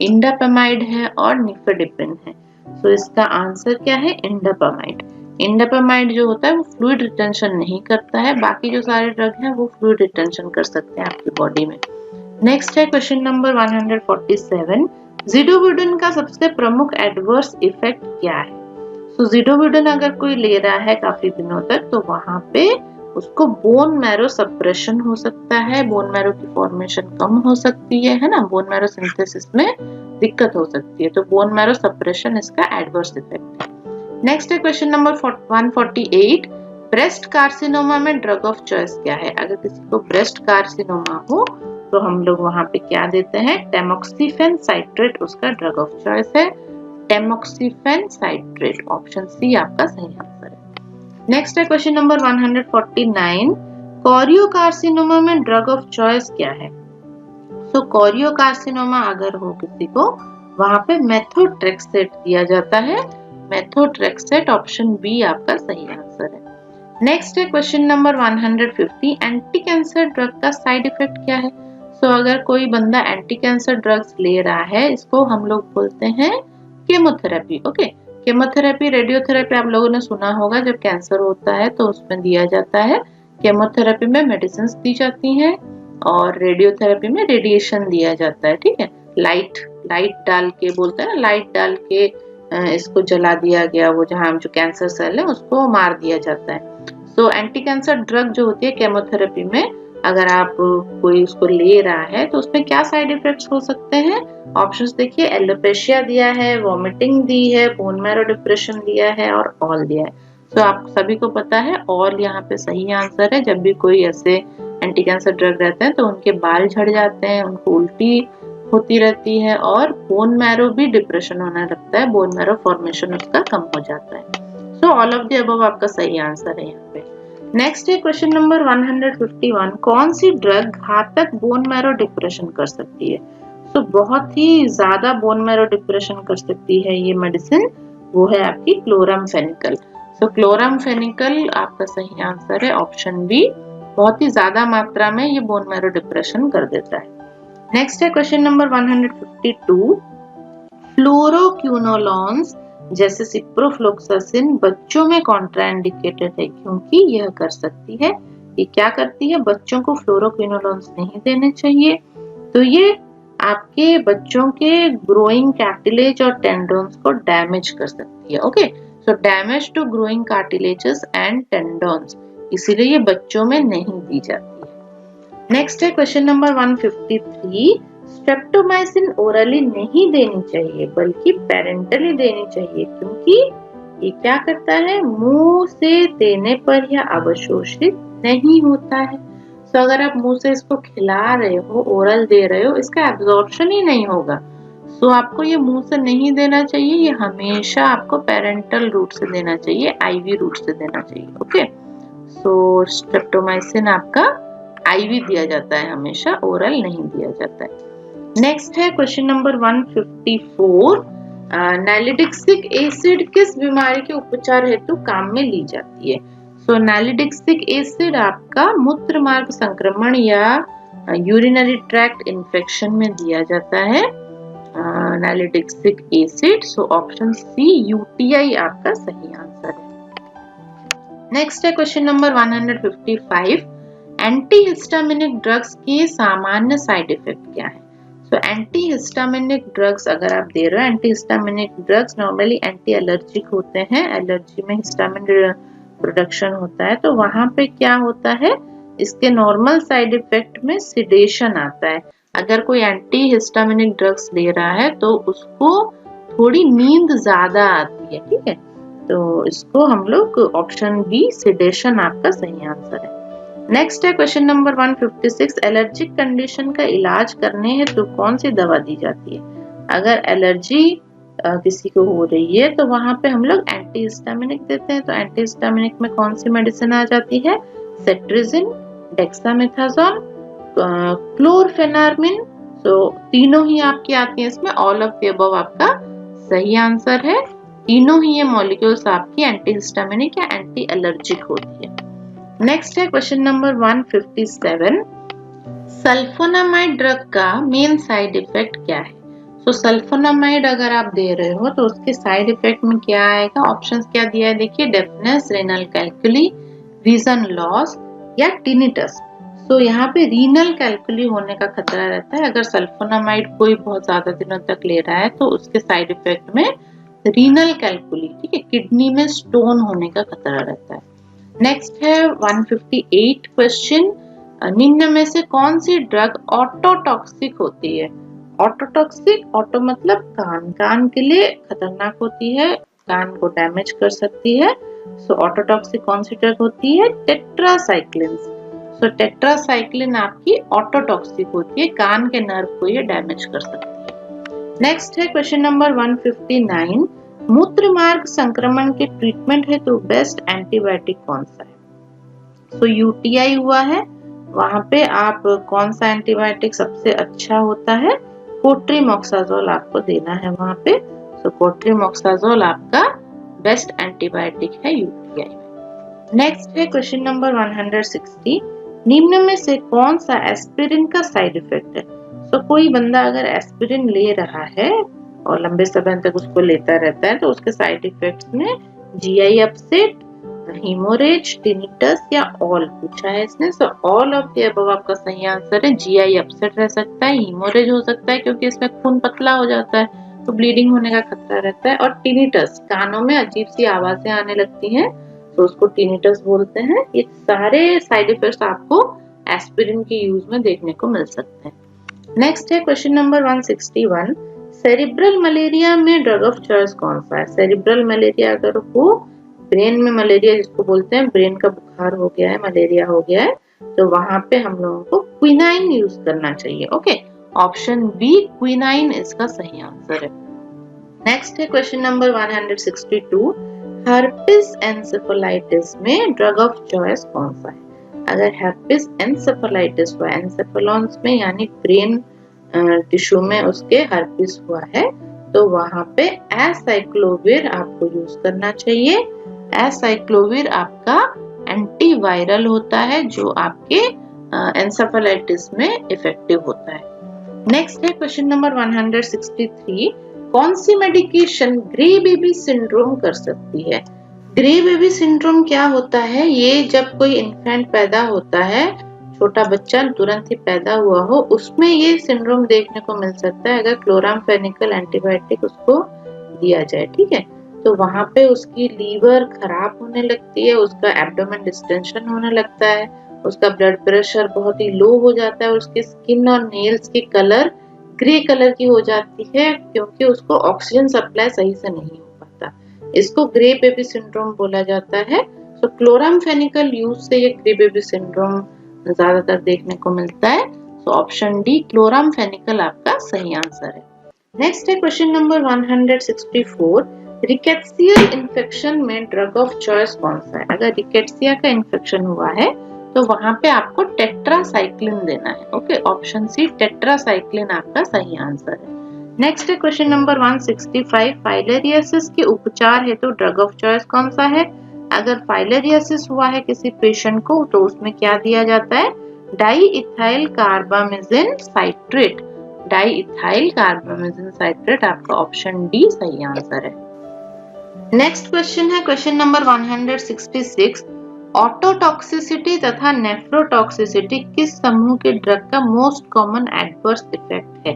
इंडापेमाइड है और निफेडिप्रिन है। तो इसका आंसर क्या है? इंडापेमाइड। इंडापेमाइड जो होता है वो फ्लूइड रिटेंशन नहीं करता है, बाकी जो सारे ड्रग हैं वो फ्लूइड रिटेंशन कर सकते हैं आपकी बॉडी में। नेक्स्ट है क्वेश्चन नंबर 147, ज़िडोविडन का सबसे प्रमुख एडवर्स इफेक्ट क्या है? तो ज़िडोविडन अगर कोई ले रहा है काफी दिनों तक तो वहां पे उसको बोन मैरो सप्रेशन हो सकता है, बोन मैरो की फॉर्मेशन कम हो सकती है ना, बोन मैरो सिंथेसिस में दिक्कत हो सकती है, तो बोन मैरो सप्रेशन इसका एडवर्स इफेक्ट है। नेक्स्ट है क्वेश्चन नंबर 148, ब्रेस्ट कार्सिनोमा में ड्रग ऑफ चॉइस क्या है? अगर किसी को ब्रेस्ट कार्सिनोमा हो तो हम लोग वहां पे क्या देते हैं? टेमोक्सिफेन साइट्रेट उसका ड्रग ऑफ चॉइस है, टेमोक्सिफेन साइट्रेट। ऑप्शन सी आपका सही आंसर है। नेक्स्ट है क्वेश्चन नंबर 149, कोरियोकार्सिनोमा में ड्रग ऑफ चॉइस क्या है? तो कोरियोकार्सिनोमा अगर हो किसी को, वहां पे मेथोट्रेक्सेट दिया जाता है, मेथोट्रेक्सेट। ऑप्शन बी आपका सही आंसर है। नेक्स्ट है question number 150, anti cancer drug का साइड इफेक्ट क्या है? तो अगर कोई बंदा एंटी कैंसर ड्रग्स ले रहा है, इसको हम लोग बोलते हैं केमोथेरेपी। ओके, केमोथेरेपी, रेडियोथेरेपी आप लोगों ने सुना होगा, जब कैंसर होता है तो उसमें दिया जाता है। केमोथेरेपी में मेडिसिन दी जाती हैं और रेडियोथेरेपी में रेडिएशन दिया जाता है। ठीक है, लाइट डाल के बोलते हैं ना, लाइट डाल के इसको जला दिया गया, वो जहाँ जो कैंसर सेल है उसको मार दिया जाता है। तो एंटी कैंसर ड्रग जो होती है केमोथेरेपी में, अगर आप कोई उसको ले रहा है तो उसमें क्या साइड इफेक्ट्स हो सकते हैं? ऑप्शंस देखिए, एलोपेशिया दिया है, वॉमिटिंग दी है, बोन मैरो डिप्रेशन दिया है और ऑल दिया है। तो आप सभी को पता है ऑल यहाँ पे सही आंसर है। जब भी कोई ऐसे एंटी कैंसर ड्रग रहते हैं तो उनके बाल झड़ जाते हैं, उनको उल्टी होती रहती है और बोन मैरो भी डिप्रेशन होने लगता है, बोन मैरो फॉर्मेशन उसका कम हो जाता है। So all of the above आपका सही आंसर है यहाँ पे। नेक्स्ट है क्वेश्चन नंबर 151, कौन सी ड्रग घातक बोन मैरो डिप्रेशन कर सकती है? तो बहुत ही ज्यादा बोन मैरो डिप्रेशन कर सकती है ये मेडिसिन, वो है आपकी क्लोरामफेनिकल। सो क्लोरामफेनिकल आपका सही आंसर है, ऑप्शन बी। बहुत ही ज्यादा मात्रा में ये बोन मैरो डिप्रेशन कर देता है। नेक्स्ट है क्वेश्चन नंबर 152, फ्लोरोक्विनोलोन्स जैसे सिप्रोफ्लोक्सासिन बच्चों में कॉन्ट्राइंडिकेटेड है क्योंकि यह कर सकती है, ये क्या करती है? बच्चों को फ्लोरोक्विनोलोन्स नहीं देने चाहिए। तो ये आपके बच्चों के ग्रोइंग कार्टिलेज और टेंडोन्स को डैमेज कर सकती है। Okay, so damage to growing cartilages and tendons, इसीलिए ये बच्चों में नहीं दी जाती है। नेक्स्ट है क्वेश्चन नंबर 153, स्ट्रेप्टोमाइसिन ओरली नहीं देनी चाहिए बल्कि पेरेंटली देनी चाहिए क्योंकि ये क्या करता है? मुंह से देने पर यह अवशोषित नहीं होता है। तो अगर आप मुंह से इसको खिला रहे हो, ओरल दे रहे हो, इसका एब्जॉर्प्शन ही नहीं होगा। सो आपको ये मुंह से नहीं देना चाहिए, ये हमेशा आपको पेरेंटल रूट से देना चाहिए, आईवी रूट से देना चाहिए। ओके, सो स्ट्रेप्टोमाइसिन आपका आईवी दिया जाता है हमेशा, ओरल नहीं दिया जाता है। नेक्स्ट है क्वेश्चन नंबर 154, नालिडिक्सिक एसिड किस बीमारी के उपचार हेतु काम में ली जाती है? सो नालिडिक्सिक एसिड आपका मूत्र मार्ग संक्रमण या यूरिनरी ट्रैक्ट इन्फेक्शन में दिया जाता है, nalidixic acid. So option C UTI आपका सही आंसर है। नेक्स्ट है क्वेश्चन नंबर 155, एंटीहिस्टामिनिक ड्रग्स के सामान्य साइड इफेक्ट क्या है? सो एंटीहिस्टामिनिक ड्रग्स अगर आप दे रहे हो, antihistaminic drugs normally anti allergic होते हैं, एलर्जी में हिस्टामिन प्रोडक्शन होता है, तो वहां पे क्या होता है? इसके नॉर्मल साइड इफेक्ट में सिडेशन आता है। अगर कोई एंटीहिस्टामिनिक ड्रग्स ले रहा है तो उसको थोड़ी नींद ज्यादा आती है। ठीक है, तो इसको हम लोग ऑप्शन बी सिडेशन आपका सही आंसर है। नेक्स्ट है क्वेश्चन नंबर 156, एलर्जिक कंडीशन का इलाज करने हेतु तो कौन सी दवा दी जाती है? अगर एलर्जी किसी को हो रही है तो वहां पे हम लोग एंटीहिस्टामिनिक देते हैं। तो एंटीहिस्टामिनिक में कौन सी मेडिसिन आ जाती है? Cetirizine, dexamethasone, chlorpheniramine. तो तीनों ही आपकी आती है इसमें, ऑल ऑफ द अबव आपका सही आंसर है। तीनों ही ये मॉलिक्यूल्स आपकी एंटीहिस्टामिनिक या एंटी एलर्जिक होती है। नेक्स्ट है क्वेश्चन नंबर 157, सल्फोनामाइड ड्रग का मेन साइड इफेक्ट क्या है? तो सल्फोनामाइड अगर आप दे रहे हो तो उसके साइड इफेक्ट में क्या आएगा? ऑप्शंस क्या दिया है देखिए, डेफनेस, रेनल कैल्कुली, विजन लॉस या टिनिटस। तो यहाँ पे रीनल कैल्कुली होने का खतरा रहता है। अगर सल्फोनामाइड कोई बहुत ज्यादा दिनों तक ले रहा है तो उसके साइड इफेक्ट में रीनल कैल्कुली, ठीक है, किडनी में स्टोन होने का खतरा रहता है। नेक्स्ट है 158 क्वेश्चन, निम्न में से कौन सी ड्रग ऑटोटॉक्सिक होती है? ऑटोटॉक्सिक, ऑटो मतलब कान, कान के लिए खतरनाक होती है, कान को डैमेज कर सकती है। सो ऑटोटॉक्सिक कौन सी ड्रग होती है? टेट्रासाइक्लिन। सो टेट्रासाइक्लिन आपकी ऑटोटॉक्सिक होती है, कान के नर्व को ये डैमेज कर सकती है। नेक्स्ट है क्वेश्चन नंबर 159, मूत्र मार्ग संक्रमण के ट्रीटमेंट है तो बेस्ट एंटीबायोटिक कौन सा है? तो यूटीआई हुआ है, वहां पे आप कौन सा एंटीबायोटिक सबसे अच्छा होता है? कोट्रीमोक्साजोल आपको देना है वहां पे। तो कोट्रीमोक्साजोल आपका बेस्ट एंटीबायोटिक है यूटीआई में। नेक्स्ट है क्वेश्चन नंबर 160, निम्न में से कौन सा एस्पिरिन का साइड इफेक्ट है? तो कोई बंदा अगर एस्पिरिन ले रहा है और लंबे समय तक उसको लेता रहता है तो उसके साइड इफेक्ट्स में जीआई अपसेट, हीमोरेज, टिनिटस या ऑल पूछा है इसने। So all of the above आपका सही आंसर है। जीआई अपसेट रह सकता है, हीमोरेज हो सकता है क्योंकि इसमें खून पतला हो जाता है तो ब्लीडिंग होने का खतरा रहता है, और टिनिटस, कानों में अजीब सी आवाजें आने लगती हैं तो उसको टिनिटस बोलते हैं। ये सारे साइड इफेक्ट्स आपको एस्पिरिन के यूज में देखने को मिल सकते हैं। नेक्स्ट है क्वेश्चन नंबर 161, सेरिब्रल मलेरिया में ड्रग ऑफ चॉइस कौन सा है? सेरिब्रल मलेरिया अगर हो, ब्रेन में मलेरिया जिसको बोलते हैं, ब्रेन का बुखार हो गया है, मलेरिया हो गया है, तो वहां पे हम लोगों को क्विनाइन यूज करना चाहिए। ओके, ऑप्शन बी क्विनाइन इसका सही आंसर है। नेक्स्ट है क्वेश्चन नंबर 162, हर्पिस एन्सेफेलाइटिस में ड्रग ऑफ चॉइस कौन सा है? अगर हर्पिस एन्सेफेलाइटिस हुआ, एन्सेफेलॉन्स में यानी ब्रेन टिश्यू में उसके हर्पिस हुआ है तो वहां पे एसाइक्लोविर आपको यूज करना चाहिए। एसाइक्लोविर आपका एंटीवायरल होता है जो आपके एन्सेफेलाइटिस में इफेक्टिव होता है। नेक्स्ट है क्वेश्चन नंबर 163, कौन सी मेडिकेशन ग्रे बेबी सिंड्रोम कर सकती है? ग्रे बेबी सिंड्रोम क्या होता है? ये जब कोई इन्फेंट पैदा होता है, छोटा बच्चा तुरंत ही पैदा हुआ हो, उसमें ये सिंड्रोम देखने को मिल सकता है अगर क्लोरामफेनिकल एंटीबायोटिक उसको दिया जाए, ठीक है। तो वहां पे उसकी लीवर खराब होने लगती है, उसका एब्डोमेन डिस्टेंशन होने लगता है, उसका ब्लड प्रेशर बहुत ही लो हो जाता है, उसकी स्किन और नेल्स की कलर ग्रे कलर की हो जाती है क्योंकि उसको ऑक्सीजन सप्लाई सही से नहीं हो पाता। इसको ग्रे बेबी सिंड्रोम बोला जाता है। तो क्लोरामफेनिकल यूज से ये ग्रे बेबी सिंड्रोम ज्यादातर देखने को मिलता है। तो ऑप्शन डी क्लोरामफेनिकल आपका सही आंसर है। नेक्स्ट है क्वेश्चन नंबर 164, रिकेट्सियल इन्फेक्शन में ड्रग ऑफ चॉइस कौन सा है? अगर रिकेट्सिया का इन्फेक्शन हुआ है तो वहां पे आपको टेट्रासाइक्लिन देना है। ओके, ऑप्शन सी टेट्रासाइक्लिन आपका सही आंसर है। नेक्स्ट है क्वेश्चन नंबर 165, फाइलेरियासिस के उपचार हेतु ड्रग ऑफ चॉइस कौन सा है? अगर फाइलेरियासिस हुआ है किसी पेशेंट को तो उसमें क्या दिया जाता है? Diethyl कार्बामेजिन citrate. डाईइथाइल कार्बामेजिन साइट्रेट आपका ऑप्शन डी सही आंसर है। नेक्स्ट क्वेश्चन है क्वेश्चन नंबर 166, ऑटोटॉक्सिसिटी तथा नेफ्रोटॉक्सिसिटी किस समूह के ड्रग का मोस्ट कॉमन एडवर्स इफेक्ट है?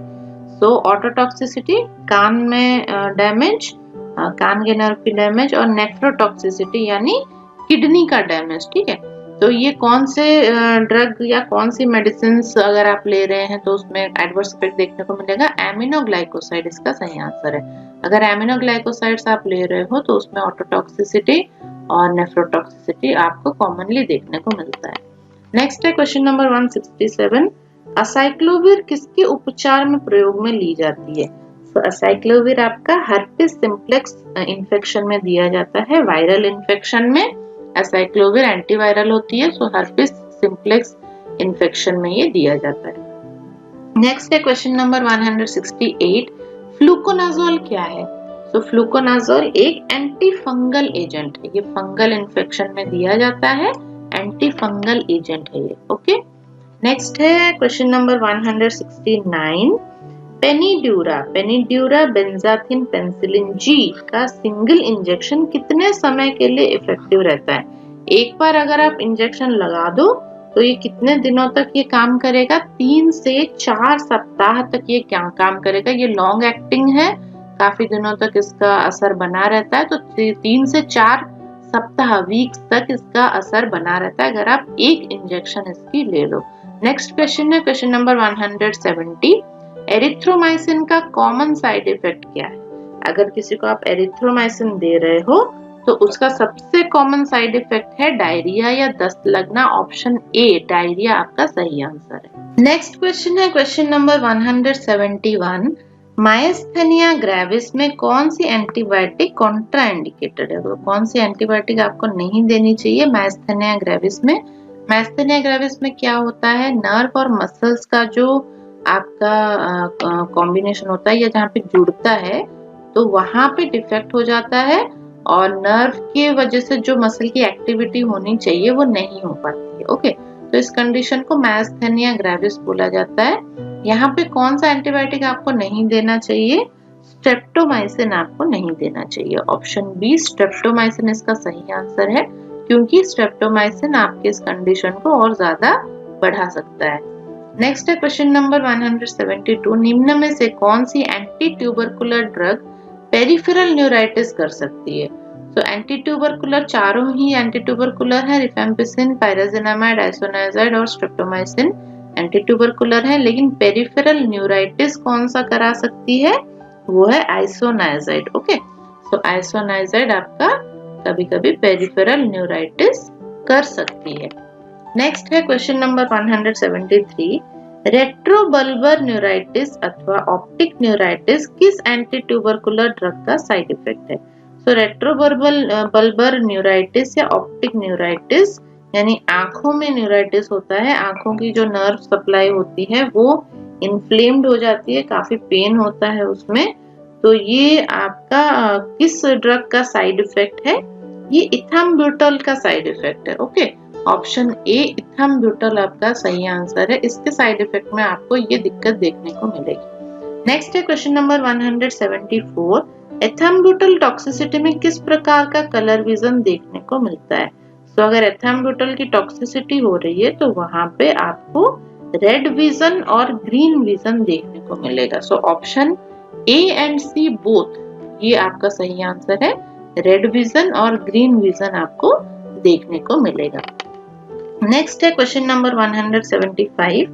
सो ऑटोटॉक्सिसिटी कान में डैमेज, कान के नर्व की डैमेज, और नेफ्रोटॉक्सिसिटी यानी किडनी का डैमेज, ठीक है। तो ये कौन से ड्रग या कौन सी मेडिसिन अगर आप ले रहे हैं तो उसमें एडवर्स इफेक्ट देखने को मिलेगा? एमिनोग्लाइकोसाइड इसका सही आंसर है। अगर एमिनोग्लाइकोसाइड्स आप ले रहे हो तो उसमें ऑटोटॉक्सिसिटी और नेफ्रोटॉक्सिसिटी आपको कॉमनली देखने को मिलता है। नेक्स्ट है क्वेश्चन नंबर 167, असाइक्लोविर किसके उपचार में प्रयोग में ली जाती है? तो असाइक्लोविर आपका हर्पिस सिम्प्लेक्स इन्फेक्शन में दिया जाता है, वायरल इन्फेक्शन में असाइक्लोविर एंटीवायरल होती है, सो हर्पिस सिम्प्लेक्स इन्फेक्शन में ये दिया जाता है। नेक्स्ट है क्वेश्चन नंबर 168, फ्लूकोनाजोल क्या है? तो फ्लूकोनाजोल एक एंटी फंगल एजेंट है, ये फंगल इन्फेक्शन में दिया जाता है, एंटी फंगल एजेंट है ये। ओके, नेक्स्ट है question number 169, Penidure benzathine penicillin G का सिंगल इंजेक्शन कितने समय के लिए इफेक्टिव रहता है? एक बार अगर आप इंजेक्शन लगा दो तो ये कितने दिनों तक ये काम करेगा? 3 से 4 सप्ताह तक ये क्या काम करेगा। ये लॉन्ग एक्टिंग है, काफी दिनों तक इसका असर बना रहता है, तो 3 से 4 सप्ताह वीक्स तक इसका असर बना रहता है अगर आप एक इंजेक्शन इसकी ले लो। नेक्स्ट क्वेश्चन है क्वेश्चन नंबर 170, एरिथ्रोमाइसिन का कॉमन साइड इफेक्ट क्या है? अगर किसी को आप एरिथ्रोमाइसिन दे रहे हो तो उसका सबसे कॉमन साइड इफेक्ट है डायरिया या दस्त लगना। ऑप्शन ए डायरिया आपका सही आंसर है। नेक्स्ट क्वेश्चन है क्वेश्चन नंबर 171, मायस्थेनिया ग्रेविस में कौन सी एंटीबायोटिक कॉन्ट्रा इंडिकेटेड है? तो कौन सी एंटीबायोटिक आपको नहीं देनी चाहिए मायस्थेनिया ग्रेविस में? मायस्थेनिया ग्रेविस में क्या होता है, नर्व और मसल्स का जो आपका कॉम्बिनेशन होता है या जहाँ पे जुड़ता है तो वहां पे डिफेक्ट हो जाता है और नर्व की वजह से जो मसल की एक्टिविटी होनी चाहिए वो नहीं हो पाती है। ओके, तो इस कंडीशन को मायस्थेनिया ग्रेविस बोला जाता है। यहाँ पे कौन सा एंटीबायोटिक आपको नहीं देना चाहिए? स्ट्रेप्टोमाइसिन आपको नहीं देना चाहिए। ऑप्शन बी स्ट्रेप्टोमाइसिन इसका सही आंसर है, क्योंकि स्ट्रेप्टोमाइसिन आपके इस कंडीशन को और ज्यादा बढ़ा सकता है। नेक्स्ट है क्वेश्चन नंबर 172, निम्न में से कौन सी anti tubercular drug peripheral neuritis कर सकती है? तो एंटी ट्यूबरकुलर चारों ही एंटी ट्यूबरकुलर है, रिफेम्पिसिन, पायराजिनामाइड, आइसोनाइजाइड और स्ट्रेप्टोमाइसिन एंटी ट्यूबरकुलर है, लेकिन पेरिफेरल न्यूराइटिस कौन सा करा सकती है? वो है आइसोनाइजाइड। ओके, तो आइसोनाइजाइड आपका कभी कभी पेरिफेरल न्यूराइटिस कर सकती है। नेक्स्ट है क्वेश्चन नंबर 173, रेट्रोबल्बर न्यूराइटिस अथवा ऑप्टिक न्यूराइटिस किस एंटी ट्यूबरकुलर ड्रग का साइड इफेक्ट है? सो रेट्रोबल्बर न्यूराइटिस या ऑप्टिक न्यूराइटिस यानी आंखों में न्यूराइटिस होता है, आंखों की जो नर्व सप्लाई होती है वो इन्फ्लेम्ड हो जाती है, काफी पेन होता है उसमें। तो ये आपका किस ड्रग का साइड इफेक्ट है? ये इथाम्ब्यूटल का साइड इफेक्ट है। ओके, ऑप्शन ए इथाम्ब्यूटल आपका सही आंसर है। इसके साइड इफेक्ट में आपको ये दिक्कत देखने को मिलेगी। नेक्स्ट है क्वेश्चन नंबर 174, एथाम्ब्यूटल टॉक्सिसिटी में किस प्रकार का कलर विजन देखने को मिलता है? तो अगर एथाम्ब्यूटल की टॉक्सिसिटी हो रही है तो वहां पे आपको रेड विजन और ग्रीन विजन देखने को मिलेगा। So option A and C both ये आपका सही आंसर है, रेड विजन और ग्रीन विजन आपको देखने को मिलेगा। नेक्स्ट है क्वेश्चन नंबर 175,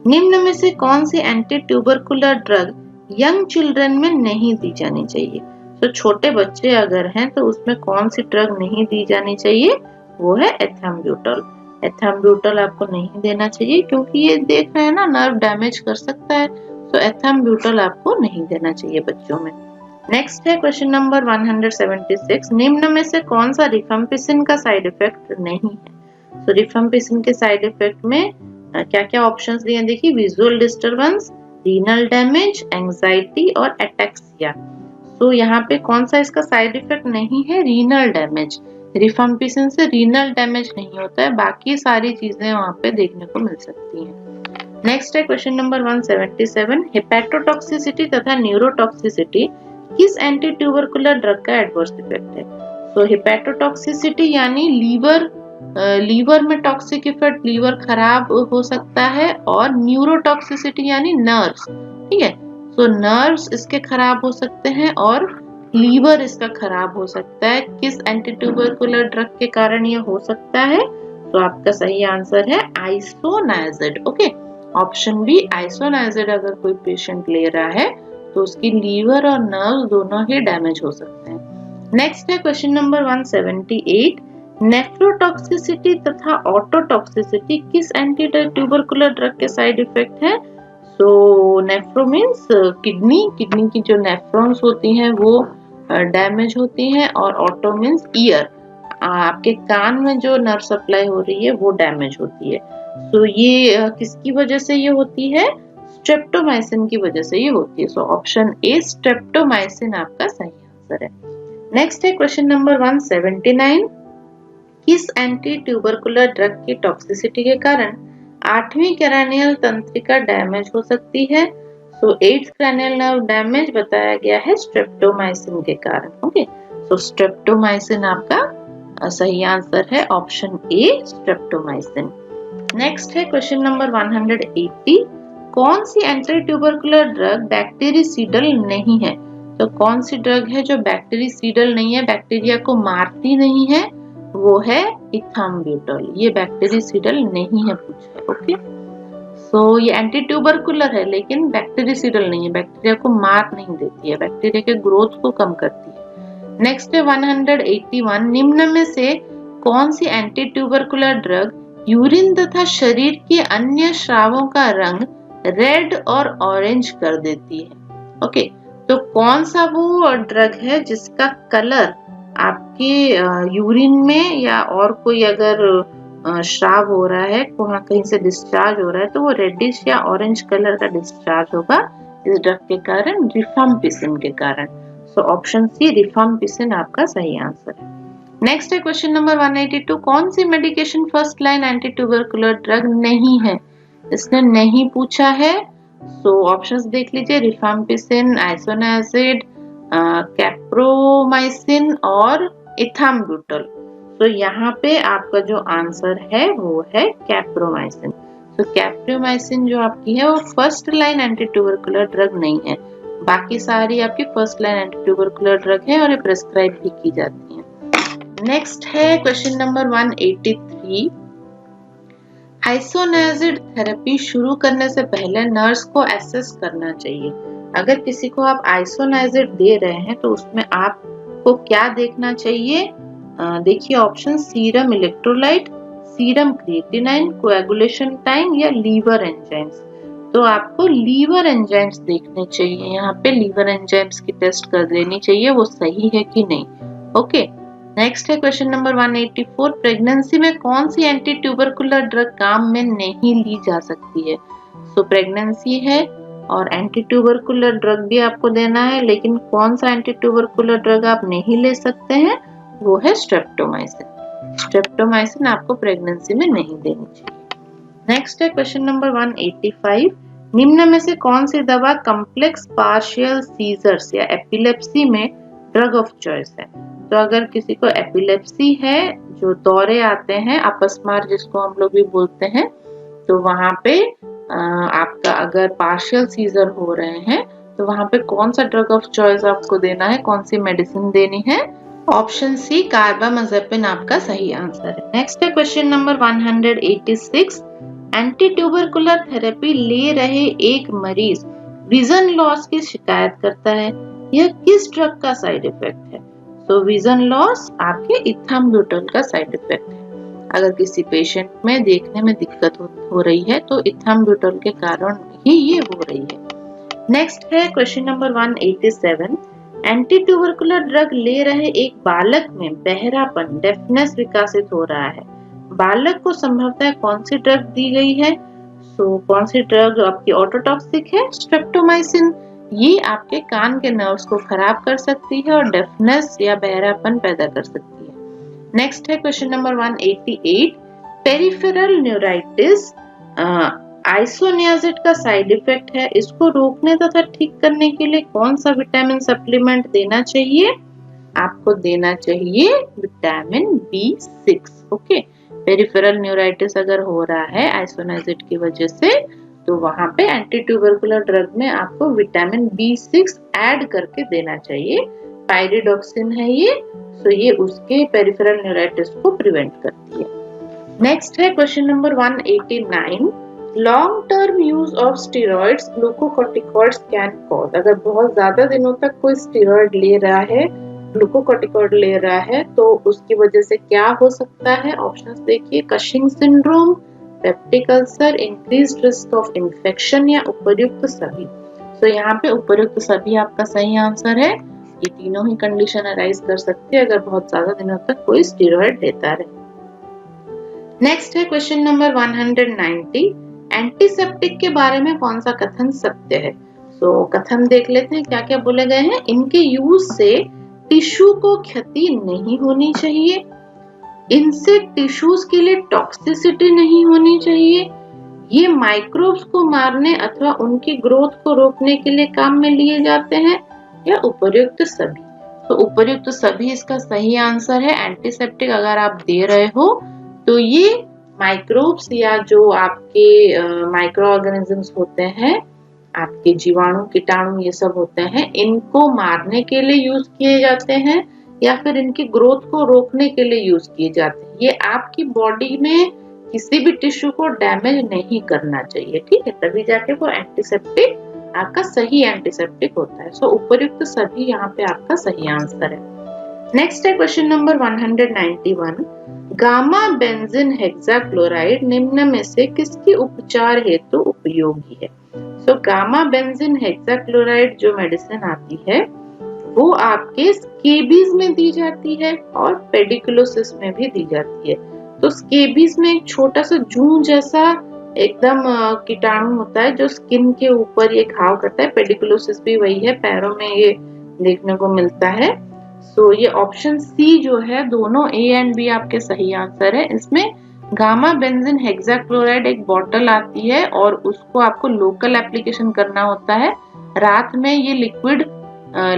निम्न में से कौन सी anti tubercular drug young children में नहीं दी जानी चाहिए? तो छोटे बच्चे अगर हैं तो उसमें कौन सी ड्रग नहीं दी जानी चाहिए? वो है एथाम्ब्यूटल। एथाम्ब्यूटल आपको नहीं देना चाहिए क्योंकि ये देख रहे हैं ना नर्व डैमेज कर सकता है, तो एथाम्ब्यूटल आपको नहीं देना चाहिए बच्चों में। नेक्स्ट है क्वेश्चन नंबर 176, निम्न में से कौन सा रिफेम्पिसिन का साइड इफेक्ट नहीं है? तो रिफेम्पिसिन के साइड इफेक्ट में क्या क्या ऑप्शंस दिए हैं देखिए, visual disturbance, renal damage, anxiety और एटेक्सिया। तो यहाँ पे कौन सा इसका साइड इफेक्ट नहीं है? Renal damage. रिफेम्पिसिन से रीनल डैमेज नहीं होता है, बाकी सारी चीजें वहां पे देखने को मिल सकती हैं। नेक्स्ट है क्वेश्चन नंबर 177, हेपेटोटॉक्सिसिटी तथा न्यूरोटॉक्सिसिटी किस एंटी ट्यूबरकुलर ड्रग का एडवर्स इफेक्ट है? तो हेपेटोटॉक्सिसिटी यानी लीवर में टॉक्सिक इफेक्ट, लीवर खराब हो सकता है, और न्यूरोटॉक्सिसिटी यानी नर्व्स। ठीक है, तो नर्व्स इसके खराब हो सकते हैं और लीवर इसका खराब हो सकता है। किस एंटी ट्यूबरकुलर ड्रग के कारण ये हो सकता है? तो आपका सही आंसर है आइसोनाइजिड। ओके, ऑप्शन बी आइसोनाइजिड अगर कोई पेशेंट ले रहा है तो उसकी लीवर और नर्व दोनों ही डैमेज हो सकते हैं। नेक्स्ट है क्वेश्चन नंबर 178, नेफ्रोटॉक्सिसिटी तथा ऑटोटॉक्सिसिटी किस एंटी ट्यूबरकुलर ड्रग के साइड इफेक्ट है? सो नेफ्रो मीन्स किडनी की जो नेफ्रॉन्स होती हैं वो डैमेज होती हैं, और ऑटो मीन्स ईयर, आपके कान में जो नर्व सप्लाई हो रही है वो डैमेज होती है। सो ये किसकी वजह से ये होती है? स्ट्रेप्टोमाइसिन की वजह से ये होती है। सो ऑप्शन ए स्ट्रेप्टोमाइसिन आपका सही आंसर है। नेक्स्ट है क्वेश्चन नंबर 179। किस एंटी ट्यूबरकुलर ड्रग की टॉक्सिसिटी के कारण 8वीं क्रैनियल तंत्रिका डैमेज हो सकती है? सो 8th क्रैनियल नर्व डैमेज बताया गया है स्ट्रेप्टोमाइसिन के कारण। ओके, सो स्ट्रेप्टोमाइसिन आपका सही आंसर है, ऑप्शन ए स्ट्रेप्टोमाइसिन। नेक्स्ट है क्वेश्चन नंबर 180। कौन सी एंटी ट्यूबरकुलर ड्रग बैक्टीरिसीडल नहीं है? तो कौन सी ड्रग है जो बैक्टीरिसीडल नहीं है, बैक्टीरिया को मारती नहीं है? वो है इथाम्ब्यूटोल। ये बैक्टीरिसीडल नहीं है पूछा है। ओके, सो ये एंटी ट्यूबरकुलर है लेकिन बैक्टीरिसीडल नहीं है, बैक्टीरिया को मार नहीं देती है, बैक्टीरिया के ग्रोथ को कम करती है। नेक्स्ट है 181। निम्न में से कौन सी एंटी ट्यूबरकुलर ड्रग यूरिन तथा शरीर के अन्य स्रावों का रंग रेड और ऑरेंज कर देती है? ओके, तो कौन सा वो ड्रग है जिसका कलर आपके यूरिन में या और कोई अगर श्राव हो रहा है, वहां कहीं से डिस्चार्ज हो रहा है, तो वो रेडिश या ऑरेंज कलर का डिस्चार्ज होगा इस ड्रग के कारण, रिफाम्पिसिन के कारण। सो ऑप्शन सी रिफाम्पिसिन आपका सही आंसर है। नेक्स्ट है क्वेश्चन नंबर 182। कौन सी medication first line anti tubercular drug नहीं है? इसने नहीं पूछा है। सो ऑप्शंस देख लीजिए, रिफाम्पिसिन, आइसोनाजिड, कैप्रोमाइसिन और इथाम्ब्यूटोल। तो यहाँ पे आपका जो आंसर है वो है कैप्रोमाइसिन। तो कैप्रोमाइसिन जो आपकी है वो first line anti tubercular drug नहीं है, बाकी सारी आपकी first line anti tubercular drug है और ये प्रेस्क्राइब भी की जाती है। नेक्स्ट है क्वेश्चन नंबर 183। आइसोनाजिड थेरेपी शुरू करने से पहले नर्स को एसेस करना चाहिए। अगर किसी को आप आइसोनाजिड दे रहे हैं तो उसमें आपको क्या देखना चाहिए? देखिए option, serum electrolyte, serum creatinine, coagulation time या लीवर एंजाइम्स। तो आपको लीवर एंजाइम्स देखने चाहिए, यहाँ पे लीवर एंजाइम्स की टेस्ट कर लेनी चाहिए वो सही है कि नहीं। ओके, नेक्स्ट है क्वेश्चन नंबर 184। प्रेगनेंसी में कौन सी एंटी ट्यूबरकुलर ड्रग काम में नहीं ली जा सकती है? सो प्रेगनेंसी है और एंटी ट्यूबरकुलर ड्रग भी आपको देना है, लेकिन कौन सा एंटी ट्यूबरकुलर ड्रग आप नहीं ले सकते हैं? वो है स्ट्रेप्टोमाइसिन। स्ट्रेप्टोमाइसिन आपको प्रेगनेंसी में नहीं देनी चाहिए। नेक्स्ट है क्वेश्चन नंबर 185। निम्न में से कौन सी दवा कॉम्प्लेक्स पार्शियल सीजर्स या एपिलेप्सी में ड्रग ऑफ चॉइस है? तो अगर किसी को एपिलेप्सी है, जो दौरे आते हैं अपस्मार जिसको हम लोग भी बोलते हैं, तो वहां पे आपका अगर पार्शियल सीजर हो रहे हैं तो वहां पे कौन सा ड्रग ऑफ चॉइस आपको देना है, कौन सी मेडिसिन देनी है? ऑप्शन सी कार्बामाजेपिन आपका सही आंसर है। नेक्स्ट है question number 186। Anti tubercular therapy ले रहे एक मरीज विजन लॉस की शिकायत करता है, यह किस ड्रग का साइड इफेक्ट है? तो विजन लॉस आपके इथाम्ब्यूटोल का साइड इफेक्ट है। अगर किसी पेशेंट में देखने में दिक्कत हो रही है तो इथाम्ब्यूटोल के कारण ही ये हो रही है। नेक्स्ट है question number 187। Anti tubercular drug ले रहे एक बालक में बहरापन, डेफनेस विकसित हो रहा है, बालक को संभवतः कौन सी ड्रग दी गई है? सो कौन सी ड्रग आपकी ऑटोटॉक्सिक है? स्ट्रेप्टोमाइसिन। ये आपके कान के नर्व्स को खराब कर सकती है और डेफनेस या बहरापन पैदा कर सकती है। नेक्स्ट है question number 188। Peripheral neuritis isoniazid का साइड इफेक्ट है, इसको रोकने तथा ठीक करने के लिए कौन सा विटामिन सप्लीमेंट देना चाहिए? आपको देना चाहिए vitamin B6। Okay, peripheral neuritis अगर हो रहा है आइसोनियाजिड की वजह से तो वहां पे एंटी ट्यूबरकुलर ड्रग में आपको विटामिन B6 ऐड करके देना चाहिए। पायरिडॉक्सिन है ये, तो ये उसके पेरिफेरल न्यूराइटिस को प्रिवेंट करती है। नेक्स्ट है question number 189। Long term use of steroids glucocorticoids can cause. अगर बहुत ज्यादा दिनों तक कोई स्टेरॉइड ले रहा है ग्लूकोकॉर्टिकॉइड ले रहा है तो उसकी वजह से क्या हो सकता है? ऑप्शंस देखिए, Cushing syndrome, peptic ulcer, increased risk of infection या उपर्युक्त सभी। तो यहाँ पे उपर्युक्त सभी आपका सही आंसर है। ये तीनों ही कंडीशन अराइज कर सकती है अगर बहुत ज्यादा दिनों तक कोई स्टेरॉइड लेता रहे। नेक्स्ट है क्वेश्चन नंबर 190, एंटीसेप्टिक के बारे में कौन सा कथन सत्य है? तो कथन देख लेते हैं क्या क्या बोले गए हैं। इनके यूज से टिश्यू को क्षति नहीं होनी चाहिए, इनसे टिश्यूज के लिए टॉक्सिसिटी नहीं होनी चाहिए, ये माइक्रोब्स को मारने अथवा उनकी ग्रोथ को रोकने के लिए काम में लिए जाते हैं, या उपर्युक्त सभी। तो उपर्युक्त सभी इसका सही आंसर है। एंटीसेप्टिक अगर आप दे रहे हो तो ये माइक्रोब्स या जो आपके माइक्रो ऑर्गेनिजम्स होते हैं, आपके जीवाणु कीटाणु ये सब होते हैं, इनको मारने के लिए यूज किए जाते हैं या फिर इनकी ग्रोथ को रोकने के लिए यूज किए जाते हैं। ये आपकी बॉडी में किसी भी टिश्यू को डैमेज नहीं करना चाहिए, ठीक है, तभी जाके वो एंटीसेप्टिक आपका सही एंटीसेप्टिक होता है। सो उपर्युक्त सभी यहाँ पे आपका सही आंसर है। नेक्स्ट है question number 191, gamma benzene hexachloride निम्न में से किसके उपचार हेतु उपयोगी है? सो गामा बेंजीन हेक्साक्लोराइड जो मेडिसिन आती है वो आपके स्केबीज में दी जाती है और पेडिकुलोसिस में भी दी जाती है। तो स्केबीज में एक छोटा सा जूं जैसा एकदम कीटाणु होता है जो स्किन के ऊपर ये घाव करता है। पेडिकुलोसिस भी वही है, पैरों में ये देखने को मिलता है। सो ये ऑप्शन सी जो है, दोनों ए एंड बी आपके सही आंसर है। इसमें गामा बेंजीन हेक्साक्लोराइड एक बॉटल आती है और उसको आपको लोकल एप्लीकेशन करना होता है। रात में ये लिक्विड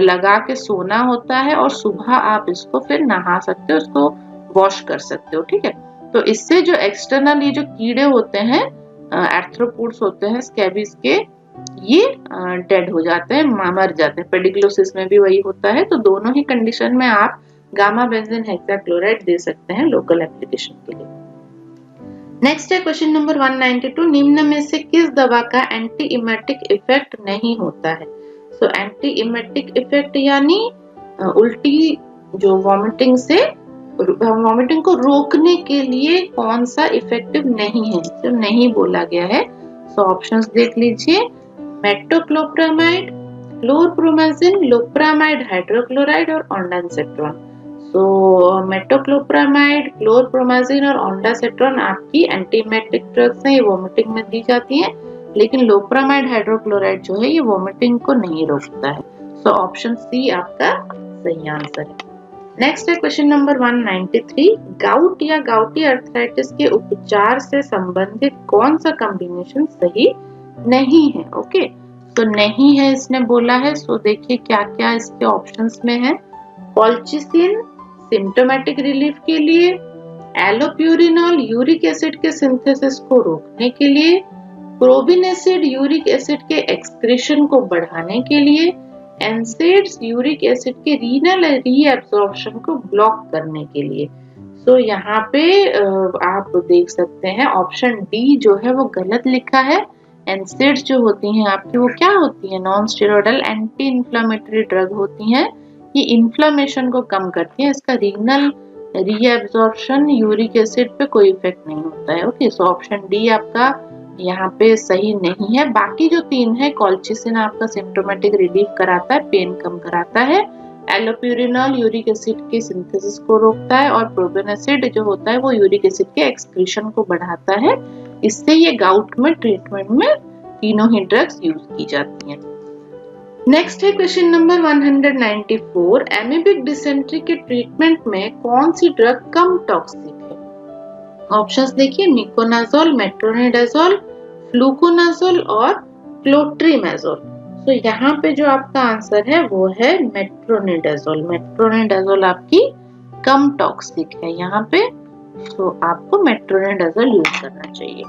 लगा के सोना होता है और सुबह आप इसको फिर नहा सकते हो, उसको वॉश कर सकते हो, ठीक है। तो इससे जो एक्सटर्नल ये जो कीड़े होते हैं, आर्थ्रोपोड्स होते हैं स्कैबीज के, ये डेड हो जाते हैं, मर जाते हैं। पेडिकुलोसिस में भी वही होता है। तो दोनों ही कंडीशन में आप गामा बेंजीन हेक्साक्लोराइड दे सकते हैं लोकल एप्लीकेशन के लिए। नेक्स्ट है क्वेश्चन नंबर 192, निम्न में से किस दवा का एंटी इमेटिक इफेक्ट नहीं होता है? सो एंटी इमेटिक इफेक्ट यानी उल्टी जो वॉमिटिंग से वॉमिटिंग को रोकने के लिए कौन सा इफेक्टिव नहीं है, जो नहीं बोला गया है। सो ऑप्शंस देख लीजिए, मेटोक्लोप्रामाइड, क्लोरप्रोमाजिन, लोप्रामाइड हाइड्रोक्लोराइड और ओंडासेट्रॉन। तो मेटोक्लोप्रामाइड, क्लोरप्रोमाजिन और ओंडासेट्रॉन आपकी एंटीइमेटिक ड्रग्स हैं, ये वॉमिटिंग में दी जाती हैं, लेकिन लोप्रामाइड हाइड्रोक्लोराइड जो है ये वॉमिटिंग को नहीं रोकता है। सो ऑप्शन सी आपका सही आंसर है। नेक्स्ट है क्वेश्चन नंबर 193, गाउट या गाउटी अर्थराइटिस के उपचार से संबंधित कौन सा कॉम्बिनेशन सही नहीं है? ओके, तो नहीं है इसने बोला है। सो देखिए क्या क्या इसके ऑप्शंस में है। कॉल्चिसिन सिम्टोमेटिक रिलीफ के लिए, एलोप्यूरिनॉल यूरिक एसिड के सिंथेसिस को रोकने के लिए, प्रोबिन एसिड यूरिक एसिड के एक्सक्रीशन को बढ़ाने के लिए, एनसेड्स यूरिक एसिड के रीनल रीएब्जॉर्प्शन को ब्लॉक करने के लिए। सो यहाँ पे आप देख सकते हैं ऑप्शन डी जो है वो गलत लिखा है। एनसेड्स जो होती हैं आपकी वो क्या होती है? Non steroidal anti inflammatory drug होती हैं। ये इन्फ्लेमेशन को कम करती है। इसका रीनल रीएब्जॉर्प्शन यूरिक एसिड पे कोई इफेक्ट नहीं होता है। ओके, सो ऑप्शन डी आपका यहाँ पे सही नहीं है। बाकी जो तीन है, कॉल्चिसिन आपका सिम्टोमेटिक रिलीफ कराता है, पेन कम कराता है, एलोप्यूरिनॉल यूरिक एसिड के सिंथेसिस को रोकता है और प्रोबिन एसिड जो होता है वो यूरिक एसिड के एक्सक्रीशन को बढ़ाता है। इससे ये गाउट में ट्रीटमेंट में तीनों ही ड्रग्स यूज की जाती हैं। नेक्स्ट है क्वेश्चन नंबर 194, एमीबिक डिसेंट्री के ट्रीटमेंट में कौन सी ड्रग कम टॉक्सिक है? ऑप्शंस देखिए, मिकोनाजोल, मेट्रोनिडाजोल, फ्लूकोनाजोल और क्लोट्रीमेजोल। तो यहाँ पे जो आपका आंसर है वो है मेट्रोनिडाजोल। मेट्रोनिडाजोल आपकी कम टॉक्सिक है यहाँ पे, तो आपको मेट्रोनिडाजोल यूज करना चाहिए।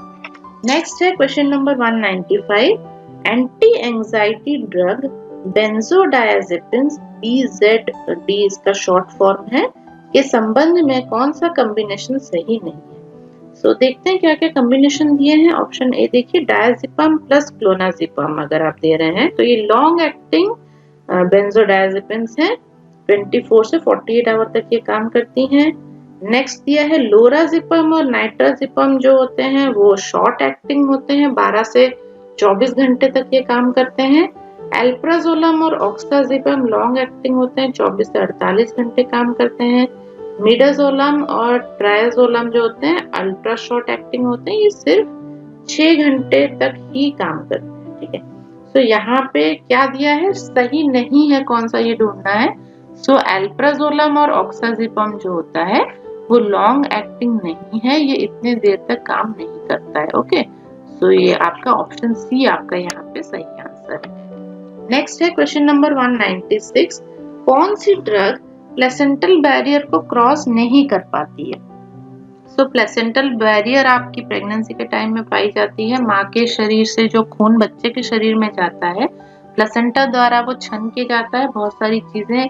नेक्स्ट है question number 195, anti anxiety drug benzodiazepines BZD इसका शॉर्ट फॉर्म है, के संबंध में कौन सा कॉम्बिनेशन सही नहीं है? सो देखते हैं क्या क्या कॉम्बिनेशन दिए हैं। ऑप्शन ए देखिए, डायजेपम प्लस क्लोनाजेपम अगर आप दे रहे हैं तो ये लॉन्ग एक्टिंग बेंजोडायजेपिन्स हैं। 24 से 48 आवर तक ये काम करती हैं। नेक्स्ट दिया है लोराजिपम और नाइट्राजिपम जो होते हैं वो शॉर्ट एक्टिंग होते हैं, 12 से 24 घंटे तक ये काम करते हैं। एल्प्राजोलम और ऑक्साजिपम लॉन्ग एक्टिंग होते हैं, 24 से 48 घंटे काम करते हैं। मिडाजोलम और ट्रायाजोलम जो होते हैं अल्ट्रा शॉर्ट एक्टिंग होते हैं, ये सिर्फ 6 घंटे तक ही काम करते हैं। ठीक है, तो यहाँ पे क्या दिया है, सही नहीं है कौन सा ये ढूंढना है। सो एल्प्राजोलम और ऑक्साजिपम जो होता है वो लॉन्ग एक्टिंग नहीं है, ये इतने देर तक काम नहीं करता है। ओके, सो ये आपका ऑप्शन सी आपका यहाँ पे सही आंसर है। नेक्स्ट है क्वेश्चन नंबर 196, कौन सी ड्रग प्लेसेंटल बैरियर को क्रॉस नहीं कर पाती है। सो प्लेसेंटल बैरियर आपकी प्रेगनेंसी के टाइम में पाई जाती है। माँ के शरीर से जो खून बच्चे के शरीर में जाता है, प्लेसेंटा द्वारा वो छन के जाता है, बहुत सारी चीजें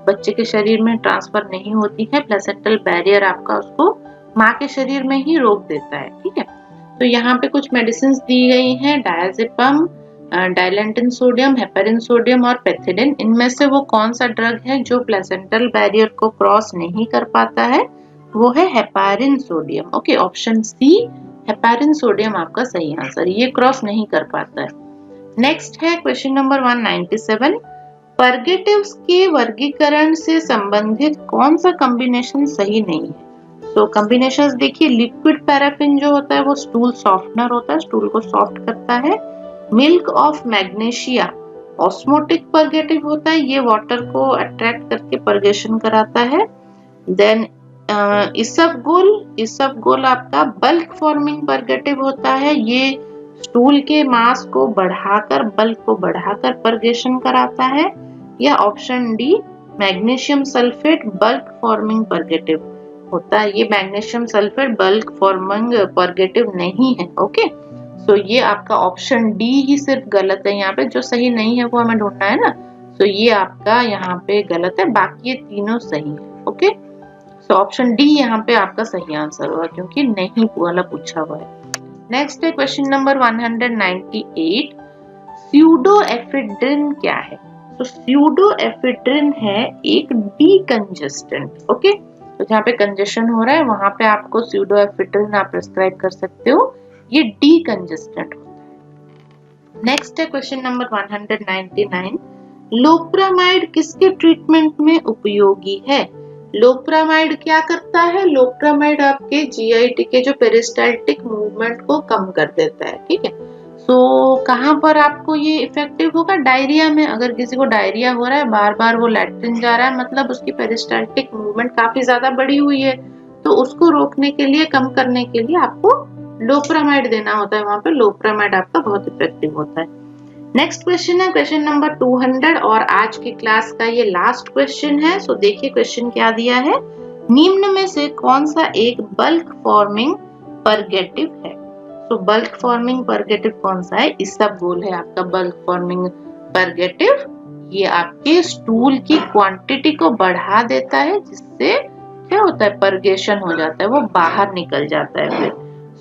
बच्चे के शरीर में ट्रांसफर नहीं होती है। प्लेसेंटल बैरियर आपका उसको माँ के शरीर में ही रोक देता है। ठीक है, तो यहाँ पे कुछ मेडिसिन दी गई हैं, डायजेपम, डाइलेंटिन सोडियम, हेपेरिन सोडियम और पेथिडिन। इनमें से वो कौन सा ड्रग है जो प्लेसेंटल बैरियर को क्रॉस नहीं कर पाता है, वो है heparin sodium. Okay, option C heparin sodium आपका सही आंसर, ये क्रॉस नहीं कर पाता है। नेक्स्ट है क्वेश्चन नंबर 197, परगेटिव्स के वर्गीकरण से संबंधित कौन सा कॉम्बिनेशन सही नहीं है। तो कॉम्बिनेशंस देखिए, लिक्विड पैराफिन जो होता है वो स्टूल सॉफ्टनर होता है, स्टूल को सॉफ्ट करता है। Milk of magnesia osmotic purgative होता है, ये वाटर को अट्रैक्ट करके परगेशन कराता है। देन इसबगोल आपका बल्क फॉर्मिंग परगेटिव होता है, ये स्टूल के मास को बढ़ाकर, बल्क को बढ़ाकर परगेशन कराता है। या option D magnesium sulphate bulk forming purgative होता है, ये magnesium sulphate bulk forming purgative नहीं है। ओके, सो ये आपका ऑप्शन डी ही सिर्फ गलत है, यहाँ पे जो सही नहीं है वो हमें ढूंढना है ना। सो ये आपका यहाँ पे गलत है, बाकी ये तीनों सही है। ओके, सो ऑप्शन डी यहाँ पे आपका सही आंसर होगा क्योंकि नहीं वाला पूछा हुआ है। नेक्स्ट है क्वेश्चन नंबर 198, स्यूडोएफेड्रिन क्या है। तो स्यूडोएफेड्रिन है एक डीकंजेस्टेंट। ओके, तो जहाँ पे कंजेशन हो रहा है वहां पे आपको स्यूडोएफेड्रिन आप प्रिस्क्राइब कर सकते हो, ये डीकंजेस्टेंट होता है। नेक्स्ट है क्वेश्चन नंबर 199, लोप्रामाइड किसके ट्रीटमेंट में उपयोगी है। लोप्रामाइड क्या करता है, लोप्रामाइड आपके जीआईटी के जो पेरिस्टाल्टिक मूवमेंट को कम कर देता है। ठीक है, सो कहाँ पर आपको ये इफेक्टिव होगा, डायरिया में। अगर किसी को डायरिया हो रहा है, बार बार वो लैट्रिन जा रहा है, मतलब उसकी पेरिस्टाल्टिक मूवमेंट काफी ज्यादा बढ़ी हुई है, तो उसको रोकने के लिए, कम करने के लिए आपको लोप्रामाइड देना होता है। वहां पे लोप्रामाइड आपका बहुत इफेक्टिव होता है। नेक्स्ट क्वेश्चन है क्वेश्चन नंबर 200 और आज की क्लास का ये लास्ट क्वेश्चन है। सो देखिए क्वेश्चन क्या दिया है, निम्न में से कौन सा एक बल्क फॉर्मिंग परगेटिव है। तो बल्क फॉर्मिंग परगेटिव कौन सा है, इसबगोल है आपका बल्क फॉर्मिंग परगेटिव। ये आपके स्टूल की क्वांटिटी को बढ़ा देता है, जिससे क्या होता है, परगेशन हो जाता है, वो बाहर निकल जाता है फिर।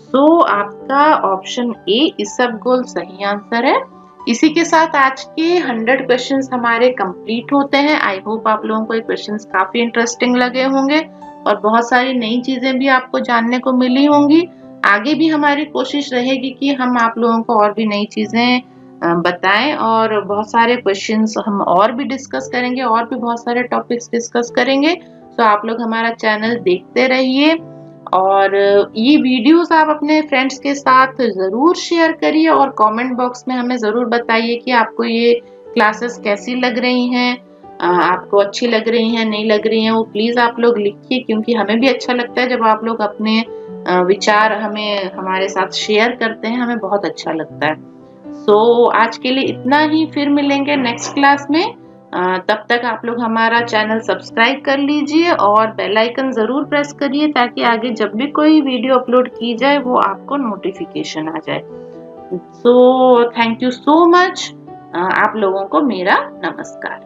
सो आपका ऑप्शन ए इसबगोल सही आंसर है। इसी के साथ आज के 100 क्वेश्चंस हमारे कंप्लीट होते हैं। आई होप आप लोगों को ये क्वेश्चंस काफी इंटरेस्टिंग लगे होंगे और बहुत सारी नई चीजें भी आपको जानने को मिली होंगी। आगे भी हमारी कोशिश रहेगी कि हम आप लोगों को और भी नई चीजें बताएं और बहुत सारे क्वेश्चंस हम और भी डिस्कस करेंगे, और भी बहुत सारे टॉपिक्स डिस्कस करेंगे। तो आप लोग हमारा चैनल देखते रहिए और ये वीडियोस आप अपने फ्रेंड्स के साथ जरूर शेयर करिए और कमेंट बॉक्स में हमें जरूर बताइए कि आपको ये क्लासेस कैसी लग रही हैं, आपको अच्छी लग रही हैं, नहीं लग रही हैं, वो प्लीज आप लोग लिखिए, क्योंकि हमें भी अच्छा लगता है जब आप लोग अपने विचार हमारे साथ शेयर करते हैं, हमें बहुत अच्छा लगता है। सो आज के लिए इतना ही, फिर मिलेंगे नेक्स्ट क्लास में। तब तक आप लोग हमारा चैनल सब्सक्राइब कर लीजिए और बेल आइकन जरूर प्रेस करिए, ताकि आगे जब भी कोई वीडियो अपलोड की जाए वो आपको नोटिफिकेशन आ जाए। So thank you so much, आप लोगों को मेरा नमस्कार।